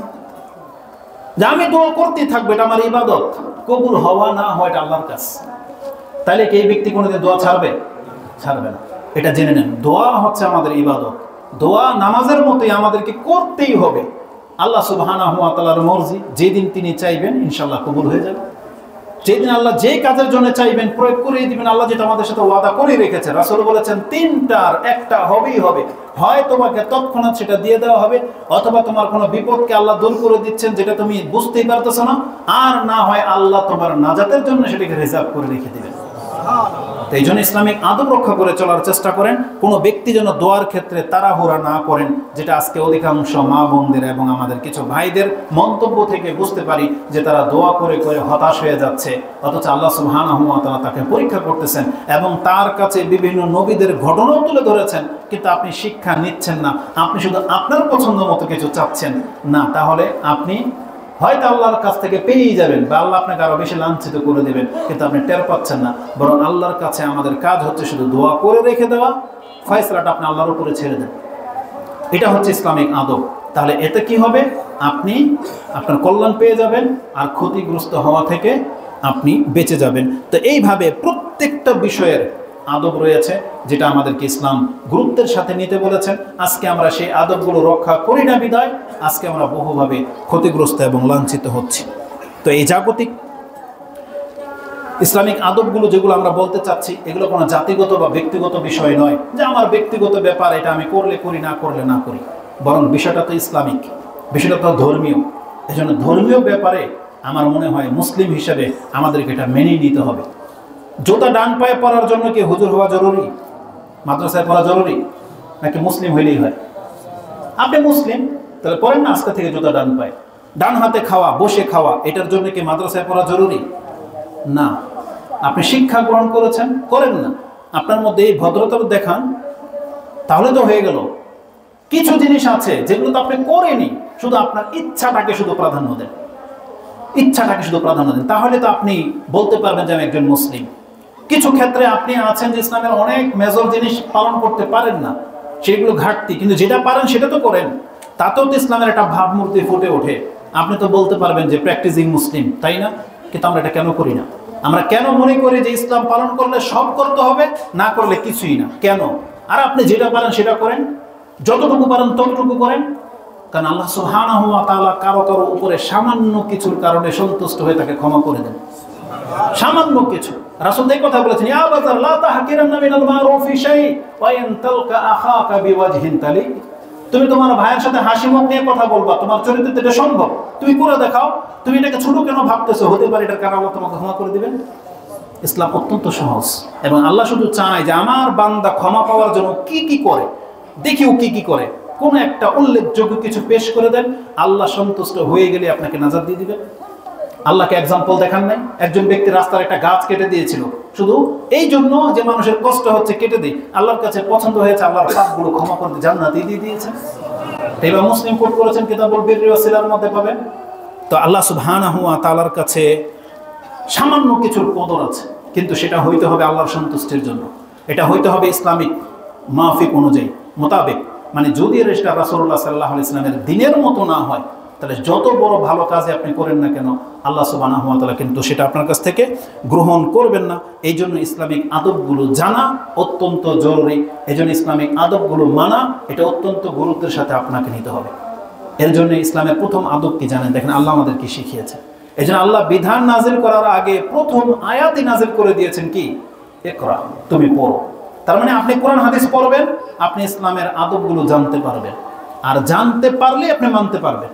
যে আমি দোয়া করতেই থাকবো, এটা আমার ইবাদত, কবুল হওয়া না হয় এটা আল্লাহর কাছে। তাহলে কি এই ব্যক্তি কোনোদিন দোয়া ছাড়বে? ছাড়বে না। এটা জেনে নেন, দোয়া হচ্ছে আমাদের ইবাদত। দোয়া নামাজের মতোই আমাদেরকে করতেই হবে। আল্লাহ সুবহানাহু ওয়া তাআলার মর্জি, যেদিন তিনি চাইবেন ইনশাআল্লাহ কবুল হয়ে যাবে। যেদিন আল্লাহ যে কাজের জন্য চাইবেন প্রয়োগ করে দিবেন। আল্লাহ যেটা আমাদের সাথে ওয়াদা করে রেখেছে, রাসূল বলেছেন 3টার একটা হবেই হবে, হয় তোমাকে তৎক্ষণাৎ সেটা দিয়ে দেওয়া হবে, অথবা তোমার কোনো বিপদকে আল্লাহ দূর করে দিচ্ছেন যেটা তুমি বুঝতেই পারতেছো না, আর না হয় আল্লাহ তোমার নাজাতের জন্য সেটাকে রিজার্ভ করে রেখে দিবেন। এই জন্য ইসলামিক আদব রক্ষা করে চলার চেষ্টা করেন। কোনো ব্যক্তি যেন দোয়ার ক্ষেত্রে তাড়াহুড়া না করেন, যেটা আজকে অধিকাংশ মা বোনদের এবং আমাদের কিছু ভাইদের মন্তব্য থেকে বুঝতে পারি যে তারা দোয়া করে করে হতাশ হয়ে যাচ্ছে, অথচ আল্লাহ সুবহানাহু ওয়া তাআলা তাকে পরীক্ষা করতেছেন এবং তার কাছে বিভিন্ন নবীদের ঘটনাও তুলে ধরেছেন, কিন্তু আপনি শিক্ষা নিচ্ছেন না, আপনি শুধু আপনার পছন্দ মতো কিছু চাচ্ছেন না। তাহলে আপনি হয়তো আল্লাহর কাছ থেকে পেরিয়ে যাবেন বা আল্লাহ আপনাকে আরো বেশি লাঞ্ছিত করে দেবেন, কিন্তু আপনি টের পাচ্ছেন না। বরং আল্লাহর কাছে আমাদের কাজ হচ্ছে শুধু দোয়া করে রেখে দেওয়া, ফয়সালাটা আপনি আল্লাহর উপরে ছেড়ে দেন। এটা হচ্ছে ইসলামিক আদব। তাহলে এতে কি হবে? আপনি আপনার কল্যাণ পেয়ে যাবেন আর ক্ষতিগ্রস্ত হওয়া থেকে আপনি বেঁচে যাবেন। তো এইভাবে প্রত্যেকটা বিষয়ের আদব রয়েছে যেটা আমাদেরকে ইসলাম গুরুত্বের সাথে নিতে বলেছেন। আজকে আমরা সেই আদবগুলো রক্ষা করি না বিদায় আজকে আমরা বহুভাবে ক্ষতিগ্রস্ত এবং লাঞ্ছিত হচ্ছি। তো এই জাগতিক ইসলামিক আদবগুলো যেগুলো আমরা বলতে চাচ্ছি, এগুলো কোনো জাতিগত বা ব্যক্তিগত বিষয় নয় যে আমার ব্যক্তিগত ব্যাপার, এটা আমি করলে করি, না করলে না করি। বরং বিষয়টা তো ইসলামিক, বিষয়টা তো ধর্মীয়। এই জন্য ধর্মীয় ব্যাপারে আমার মনে হয় মুসলিম হিসেবে আমাদেরকে এটা মেনে নিতে হবে। জুতা ডান পায়ে পরার জন্য কি হুজুর হওয়া জরুরি, মাদ্রাসায় পড়া জরুরি, নাকি মুসলিম হইলেই হয়? আপনি মুসলিম, তাহলে পড়েন না আজকে থেকে জুতা ডান পায়ে। ডান হাতে খাওয়া, বসে খাওয়া, এটার জন্য কি মাদ্রাসায় পড়া জরুরি? না। আপনি শিক্ষা গ্রহণ করেছেন, করেন না, আপনার মধ্যে এই ভদ্রতা দেখান, তাহলে তো হয়ে গেল। কিছু জিনিস আছে যেগুলো তো আপনি করেনি, শুধু আপনার ইচ্ছাটাকে শুধু প্রাধান্য দেন, ইচ্ছাটাকে শুধু প্রাধান্য দেন, তাহলে তো আপনি বলতে পারবেন যে আমি একজন মুসলিম। কিছু ক্ষেত্রে আপনি আছেন যে ইসলামের অনেক মেজর জিনিস পালন করতে পারেন না, সেগুলো ঘাটতি, কিন্তু যেটা পারেন সেটা তো করেন, তাতেও তো ইসলামের একটা ভাবমূর্তি ফুটে ওঠে। আপনি তো বলতে পারবেন যে প্র্যাকটিসিং মুসলিম, তাই না? কিন্তু আমরা এটা কেন করি না? আমরা কেন মনে করি যে ইসলাম পালন করলে সব করতে হবে, না করলে কিছুই না? কেন? আর আপনি যেটা পারেন সেটা করেন, যতটুকু পারেন ততটুকু করেন। কারণ আল্লাহ সুবহানাহু ওয়া তাআলা কারো কারো উপরে সামান্য কিছুর কারণে সন্তুষ্ট হয়ে তাকে ক্ষমা করে দেন, সামান্য কিছু। রাসূল এই কথা বলেছেন, ইয়া বাযার লা তাহকিরান্না মিনাল মারুফি শাই ওয়া ইন তালকা আখাকা বিওয়াজহিন তালিক। তুমি তোমার ভাইয়ের সাথে হাসি মুখ নিয়ে কথা বলবা, তোমার চরিত্রে এটা সম্ভব, তুমি করে দেখাও। তুমি এটাকে ছোট কেন ভাবতেছো? হতে পারে এটার কারণে আল্লাহ তোমাকে ক্ষমা করে দিবেন। ইসলাম অত্যন্ত সহজ এবং আল্লাহ শুধু চায় যে আমার বান্দা ক্ষমা পাওয়ার জন্য কি কি করে, দেখি ও কি কি করে। কোন একটা উল্লেখযোগ্য কিছু পেশ করে দেন, আল্লাহ সন্তুষ্ট হয়ে গেলে আপনাকে নাজাত দিয়ে দিবেন। আল্লাহকে এক্সাম্পল দেখান নাই? একজন ব্যক্তি রাস্তার একটা গাছ কেটে দিয়েছিল শুধু এই জন্য যে মানুষের কষ্ট হচ্ছে, কেটে দিই, আল্লাহর কাছে পছন্দ হয়েছে, আল্লাহর পাপগুলো ক্ষমা করে জান্নাতে দিয়ে দিয়েছেন। এবার মুসলিম কোট করেছেন কিতাবুল বিররি ওয়াস সিলার মধ্যে পাবেন। তো আল্লাহ সুবহানাহু ওয়া তাআলার কাছে সামান্য কিছুর কদর আছে, কিন্তু সেটা হইতে হবে আল্লাহর সন্তুষ্টির জন্য, এটা হইতে হবে ইসলামিক মাফিক অনুযায়ী মোতাবেক। মানে যদি এটা রাসূলুল্লাহ সাল্লাল্লাহু আলাইহি ওয়াসাল্লামের দ্বীনের মতো না হয়, তাহলে যত বড় ভালো কাজে আপনি করেন না কেন আল্লাহ সুবহানাহু ওয়া তাআলা কিন্তু সেটা আপনার কাছ থেকে গ্রহণ করবেন না। এই জন্য ইসলামিক আদবগুলো জানা অত্যন্ত জরুরি। এই জন্য ইসলামিক আদবগুলো মানা এটা অত্যন্ত গুরুত্বের সাথে আপনাকে নিতে হবে। এর জন্য ইসলামের প্রথম আদব কি জানেন? দেখেন আল্লাহ আমাদেরকে শিখিয়েছে। এই জন্য আল্লাহ বিধান নাজিল করার আগে প্রথম আয়াতই নাজিল করে দিয়েছেন কি? ইকরা, তুমি পড়ো। তার মানে আপনি কোরআন হাদিস পড়বেন, আপনি ইসলামের আদবগুলো জানতে পারবেন, আর জানতে পারলে আপনি মানতে পারবেন।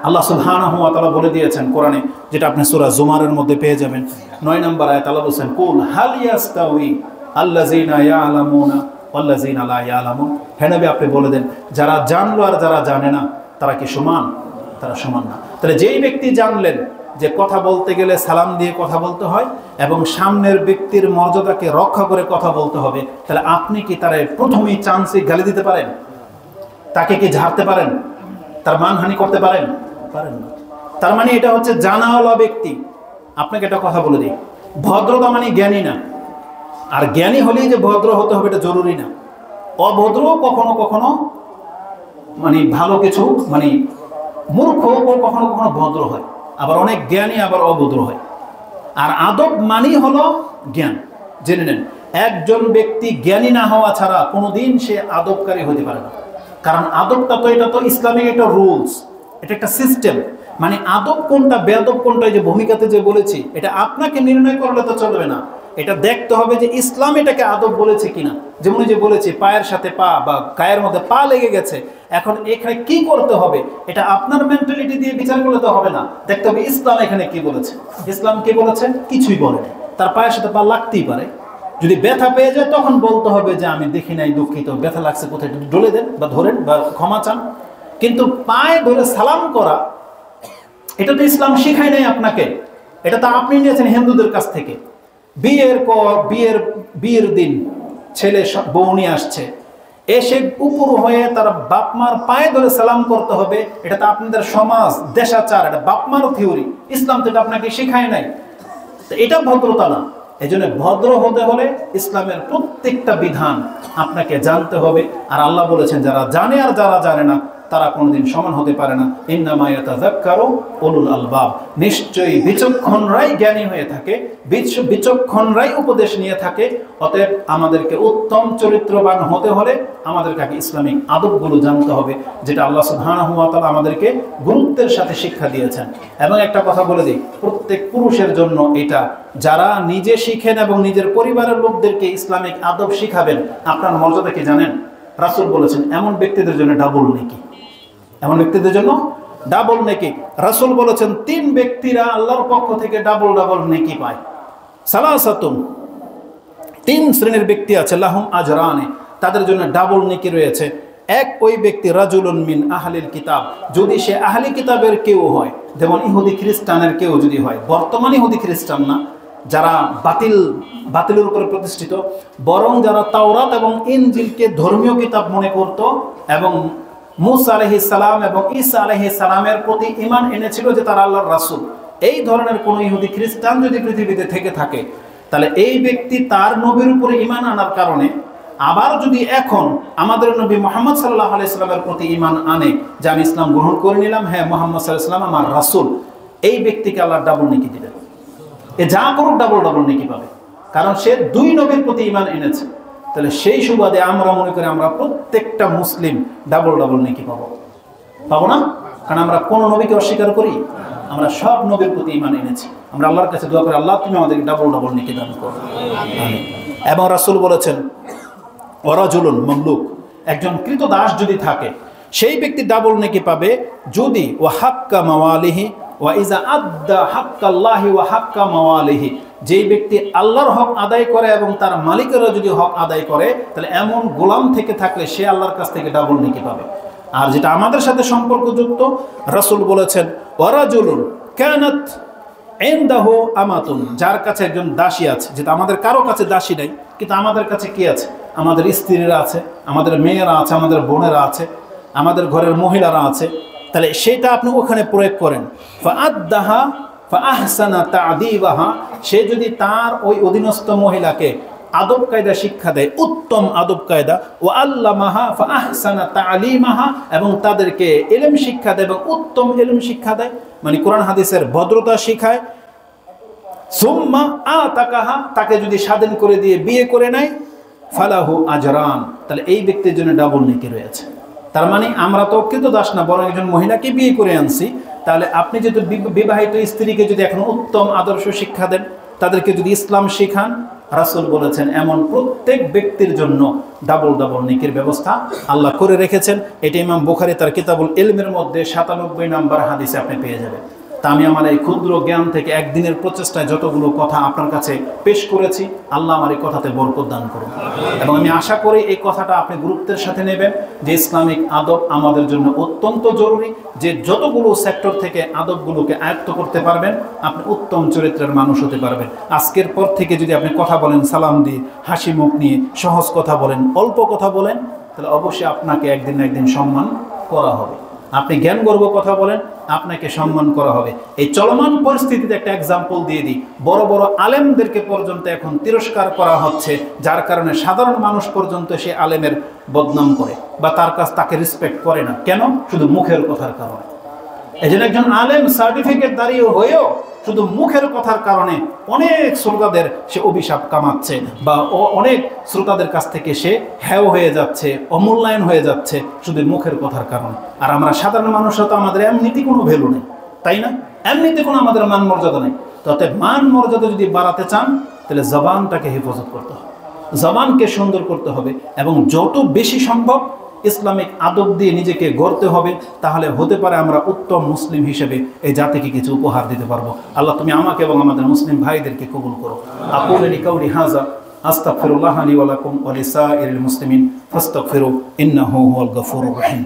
আল্লাহ সুবহানাহু ওয়া তাআলা বলে দিয়েছেন কোরআনে, যেটা আপনি সূরা জুমারের মধ্যে পেয়ে যাবেন 9 নম্বর আয়াত। আল্লাহ বলেছেন কুল হাল ইয়াস্তাউই আল্লাযিনা ইয়ালামুনা ওয়াল্লাযিনা লা ইয়ালামুন। হে নবী আপনি বলে দেন, যারা জানলো আর যারা জানে না তারা কি সমান? তারা সমান না। তাহলে যেই ব্যক্তি জানলেন যে কথা বলতে গেলে সালাম দিয়ে কথা বলতে হয় এবং সামনের ব্যক্তির মর্যাদাকে রক্ষা করে কথা বলতে হবে, তাহলে আপনি কি তার প্রথমেই চান্সে গালি দিতে পারেন? তাকে কি ঝাড়তে পারেন? তার মানহানি করতে পারেন? পারেন না। তার মানে এটা হচ্ছে জানাওয়ালা ব্যক্তি। আপনাকে একটা কথা বলে দিই, ভদ্রতা মানে জ্ঞানী না। আর জ্ঞানী হলেই যে ভদ্র হতে হবে এটা জরুরি না। অভদ্র কখনো কখনো মানে ভালো কিছু মানে মূর্খ কখনো কখনো ভদ্র হয়, আবার অনেক জ্ঞানী আবার অভদ্র হয়। আর আদব মানেই হলো জ্ঞান। জেনে নেন, একজন ব্যক্তি জ্ঞানী না হওয়া ছাড়া কোনোদিন সে আদবকারী হতে পারে না। কারণ আদবটা তো এটা তো ইসলামিক একটা রুলস, এটা একটা সিস্টেম। মানে আদব কোনটা বেয়াদব কোনটা, যে ভূমিকাতে যে বলেছি, এটা আপনাকে নির্ণয় করলে তো চলবে না। এটা দেখতে হবে যে ইসলাম এটাকে আদব বলেছে কিনা। যেমন যে বলেছি পায়ের সাথে পা বা গায়ের মধ্যে পা লেগে গেছে, এখন এখানে কি করতে হবে এটা আপনার মেন্টালিটি দিয়ে বিচার করলে তো হবে না। দেখতে হবে ইসলাম এখানে কি বলেছে। ইসলাম কি বলেছে? কিছুই বলেনি। তার পায়ের সাথে পা লাগতেই পারে, যদি ব্যথা পেয়ে যায় তখন বলতে হবে যে আমি দেখি নাই, দুঃখিত, ব্যথা লাগছে, কোথায় ডলে দেন বা ধরেন বা ক্ষমা চান। কিন্তু পায়ে ধরে সালাম করা এটা তো ইসলাম শিখায় নাই আপনাকে, এটা তো আপনি নিয়েছেন হিন্দুদের কাছ থেকে। বিয়ের দিন ছেলে বউ নিয়ে আসছে, এসে উপর হয়ে তার বাপ মার পায়ে ধরে সালাম করতে হবে, এটা তো আপনাদের সমাজ দেশাচার, এটা বাপ মার থিওরি। ইসলাম তো এটা আপনাকে শিখায় নাই। এটা ভদ্রতা না। এই জন্য ভদ্র হতে হলে ইসলামের প্রত্যেকটা বিধান আপনাকে জানতে হবে। আর আল্লাহ বলেছেন যারা জানে আর যারা জানে না তারা কোনোদিন সমান হতে পারে না। ইন্নামা ইয়াতাযাক্কারু উলুল আলবাব। নিশ্চয়ই বিচক্ষণরাই জ্ঞানী হয়ে থাকে, বিচক্ষণরাই উপদেশ নিয়ে থাকে। অতএব আমাদেরকে উত্তম চরিত্রবান হতে হলে আমাদেরকে ইসলামিক আদবগুলো জানতে হবে, যেটা আল্লাহ সুবহানাহু ওয়া তাআলা আমাদেরকে গুরুত্বের সাথে শিক্ষা দিয়েছেন। এবং একটা কথা বলে দিই, প্রত্যেক পুরুষের জন্য এটা, যারা নিজে শিখেন এবং নিজের পরিবারের লোকদেরকে ইসলামিক আদব শিখাবেন, আপনার মর্যাদা কি জানেন? রাসূল বলেছেন এমন ব্যক্তিদের জন্য ডাবল নেকি। এমন ব্যক্তিদের জন্য ডাবল নেকি। রাসূল বলেছেন 3 ব্যক্তিরা আল্লাহর পক্ষ থেকে ডাবল ডাবল নেকি পায়। সালাসাতুন, 3 শ্রেণীর ব্যক্তি আছে, লাহুম আজরানে, তাদের জন্য ডাবল নেকি রয়েছে। এক, ওই ব্যক্তি রাজুলুন মিন আহলিল কিতাব, যদি সে আহলি কিতাবের কেউ হয়, যেমন ইহুদি খ্রিস্টানের কেউ যদি হয়, বর্তমান ইহুদি খ্রিস্টান না, যারা বাতিলের উপরে প্রতিষ্ঠিত, বরং যারা তাওরাত এবং ইনজিলকে ধর্মীয় কিতাব মনে করত এবং মুসা আলাইহিস সালাম এবং ঈসা আলাইহিস সালামের প্রতি ঈমান এনেছিল যে তারা আল্লাহর রাসূল, এই ধরনের কোন ইহুদি খ্রিস্টান যদি পৃথিবীতে থেকে থাকে, তাহলে এই ব্যক্তি তার নবীর উপরে ঈমান আনার কারণে, আবার যদি এখন আমাদের নবী মুহাম্মদ সাল্লাল্লাহু আলাইহি সাল্লামের প্রতি ঈমান আনে যে আমি ইসলাম গ্রহণ করে নিলাম, হ্যাঁ মুহাম্মদ সাল্লাল্লাহু আলাইহি সাল্লাম আমার রাসূল, এই ব্যক্তিকে আল্লাহ ডাবল নেকি দিবেন। এ যা করুক ডাবল ডাবল নেকি পাবে, কারণ সে 2 নবীর প্রতি ঈমান এনেছে। তাহলে সেই সুবাদে আমরা মনে করি আমরা প্রত্যেকটা মুসলিম ডাবল ডাবল নেকি পাবো না? কারণ আমরা কোন নবীকে অস্বীকার করি? আমরা সব নবীর প্রতি ঈমান এনেছি। আমরা আল্লাহর কাছে দোয়া করি, আল্লাহ তুমি আমাদেরকে ডাবল ডাবল নেকি দান করো। এবং রাসূল বলেছেন ওয়ারাজুলুন মামলুক, একজন কৃতদাস যদি থাকে সেই ব্যক্তি ডাবল নেকি পাবে যদি ওয়া হাক্কা মাওয়ালিহি ওয়া ইজা আদ্দা হাক্কাল্লাহি ওয়া হাক্কা মাওয়ালিহি, যেই ব্যক্তি আল্লাহর হক আদায় করে এবং তার মালিকেরও যদি হক আদায় করে, তাহলে এমন গোলাম থেকে থাকলে সে আল্লাহর কাছ থেকে ডাবল নেকি পাবে। আর যেটা আমাদের সাথে সম্পর্কযুক্ত, রাসূল বলেছেন ওয়ারাজুলুন কানাত ইনদাহু আমাতুন, যার কাছে একজন দাসী আছে, যেটা আমাদের কারো কাছে দাসী নাই, কিন্তু আমাদের কাছে কি আছে? আমাদের স্ত্রীরা আছে, আমাদের মেয়েরা আছে, আমাদের বোনেরা আছে, আমাদের ঘরের মহিলারা আছে। তাহলে সেটা আপনি ওখানে প্রয়োগ করেন। ফাআদ্দাহা ফাআহসানা তা'দীবাহা, সে যদি তার ওই অধীনস্থ মহিলাকে আদব কায়দা শিক্ষা দেয়, উত্তম আদব কায়দা, ও আল্লামাহা ফাআহসানা তালিমাহা, এবং তাদেরকে ইলম শিক্ষা দেয় এবং উত্তম ইলম শিক্ষা দেয়, মানে কোরআন হাদিসের ভদ্রতা শিখায়। সুম্মা আতাকাহা, তাকে যদি স্বাধীন করে দিয়ে বিয়ে করে নেয়, ফালাহু আজরান, তাহলে এই ব্যক্তির জন্য ডাবল নেকি রয়েছে। তার মানে আমরা তো কৃতদাস না, বরং একজন মহিলাকে বিয়ে করে আনছি। তাহলে আপনি যদি বিবাহিত স্ত্রীকে যদি এখন উত্তম আদর্শ শিক্ষা দেন, তাদেরকে যদি ইসলাম শিখান, রাসূল বলেছেন এমন প্রত্যেক ব্যক্তির জন্য ডাবল ডাবল নেকির ব্যবস্থা আল্লাহ করে রেখেছেন। এটা ইমাম বুখারী তার কিতাবুল ইলমের মধ্যে 97 নম্বর হাদিসে আপনি পেয়ে যাবেন। তা আমি আমার এই ক্ষুদ্র জ্ঞান থেকে একদিনের প্রচেষ্টায় যতগুলো কথা আপনার কাছে পেশ করেছি, আল্লাহ আমার এই কথাতে বরকত দান করুন। এবং আমি আশা করি এই কথাটা আপনি গুরুত্বের সাথে নেবেন যে ইসলামিক আদব আমাদের জন্য অত্যন্ত জরুরি। যে যতগুলো সেক্টর থেকে আদবগুলোকে আয়ত্ত করতে পারবেন, আপনি উত্তম চরিত্রের মানুষ হতে পারবেন। আজকের পর থেকে যদি আপনি কথা বলেন সালাম দিয়ে, হাসি মুখ নিয়ে, সহজ কথা বলেন, অল্প কথা বলেন, তাহলে অবশ্যই আপনাকে একদিন না একদিন সম্মান করা হবে। আপনি জ্ঞান গর্ব কথা বলেন, আপনাকে সম্মান করা হবে। এই চলমান পরিস্থিতিতে একটা এক্সাম্পল দিয়ে দিই, বড় বড় আলেমদেরকে পর্যন্ত এখন তিরস্কার করা হচ্ছে, যার কারণে সাধারণ মানুষ পর্যন্ত সে আলেমের বদনাম করে বা তাকে রেসপেক্ট করে না। কেন? শুধু মুখের কথার কারণে। এই জন্য একজন আলেম সার্টিফিকেট দাঁড়িয়ে হয়েও শুধু মুখের কথার কারণে অনেক শ্রোতাদের সে অভিশাপ কামাচ্ছে, বা অনেক শ্রোতাদের কাছ থেকে সে হেয় হয়ে যাচ্ছে, অমূল্যায়ন হয়ে যাচ্ছে শুধু মুখের কথার কারণে। আর আমরা সাধারণ মানুষরা তো আমাদের এমনিতে কোনো ভ্যালু নেই, তাই না? এমনিতে কোনো আমাদের মান মর্যাদা নেই। তবে মান মর্যাদা যদি বাড়াতে চান, তাহলে জবানটাকে হেফাজত করতে হবে, জবানকে সুন্দর করতে হবে, এবং যত বেশি সম্ভব ইসলামিক আদব দিয়ে নিজেকে গড়তে হবে। তাহলে হতে পারে আমরা উত্তম মুসলিম হিসেবে এই জাতিকে কিছু উপহার দিতে পারবো। আল্লাহ তুমি আমাকে এবং আমাদের মুসলিম ভাইদেরকে কবুল করো। আকুলু লিকাউলি হাযা আস্তাগফিরুল্লাহ লি ওয়া লাকুম ওয়া লিসাইরিল মুসলিমিন ফাস্তাগফিরু ইন্নাহু হুয়াল গফুরুর রহিম।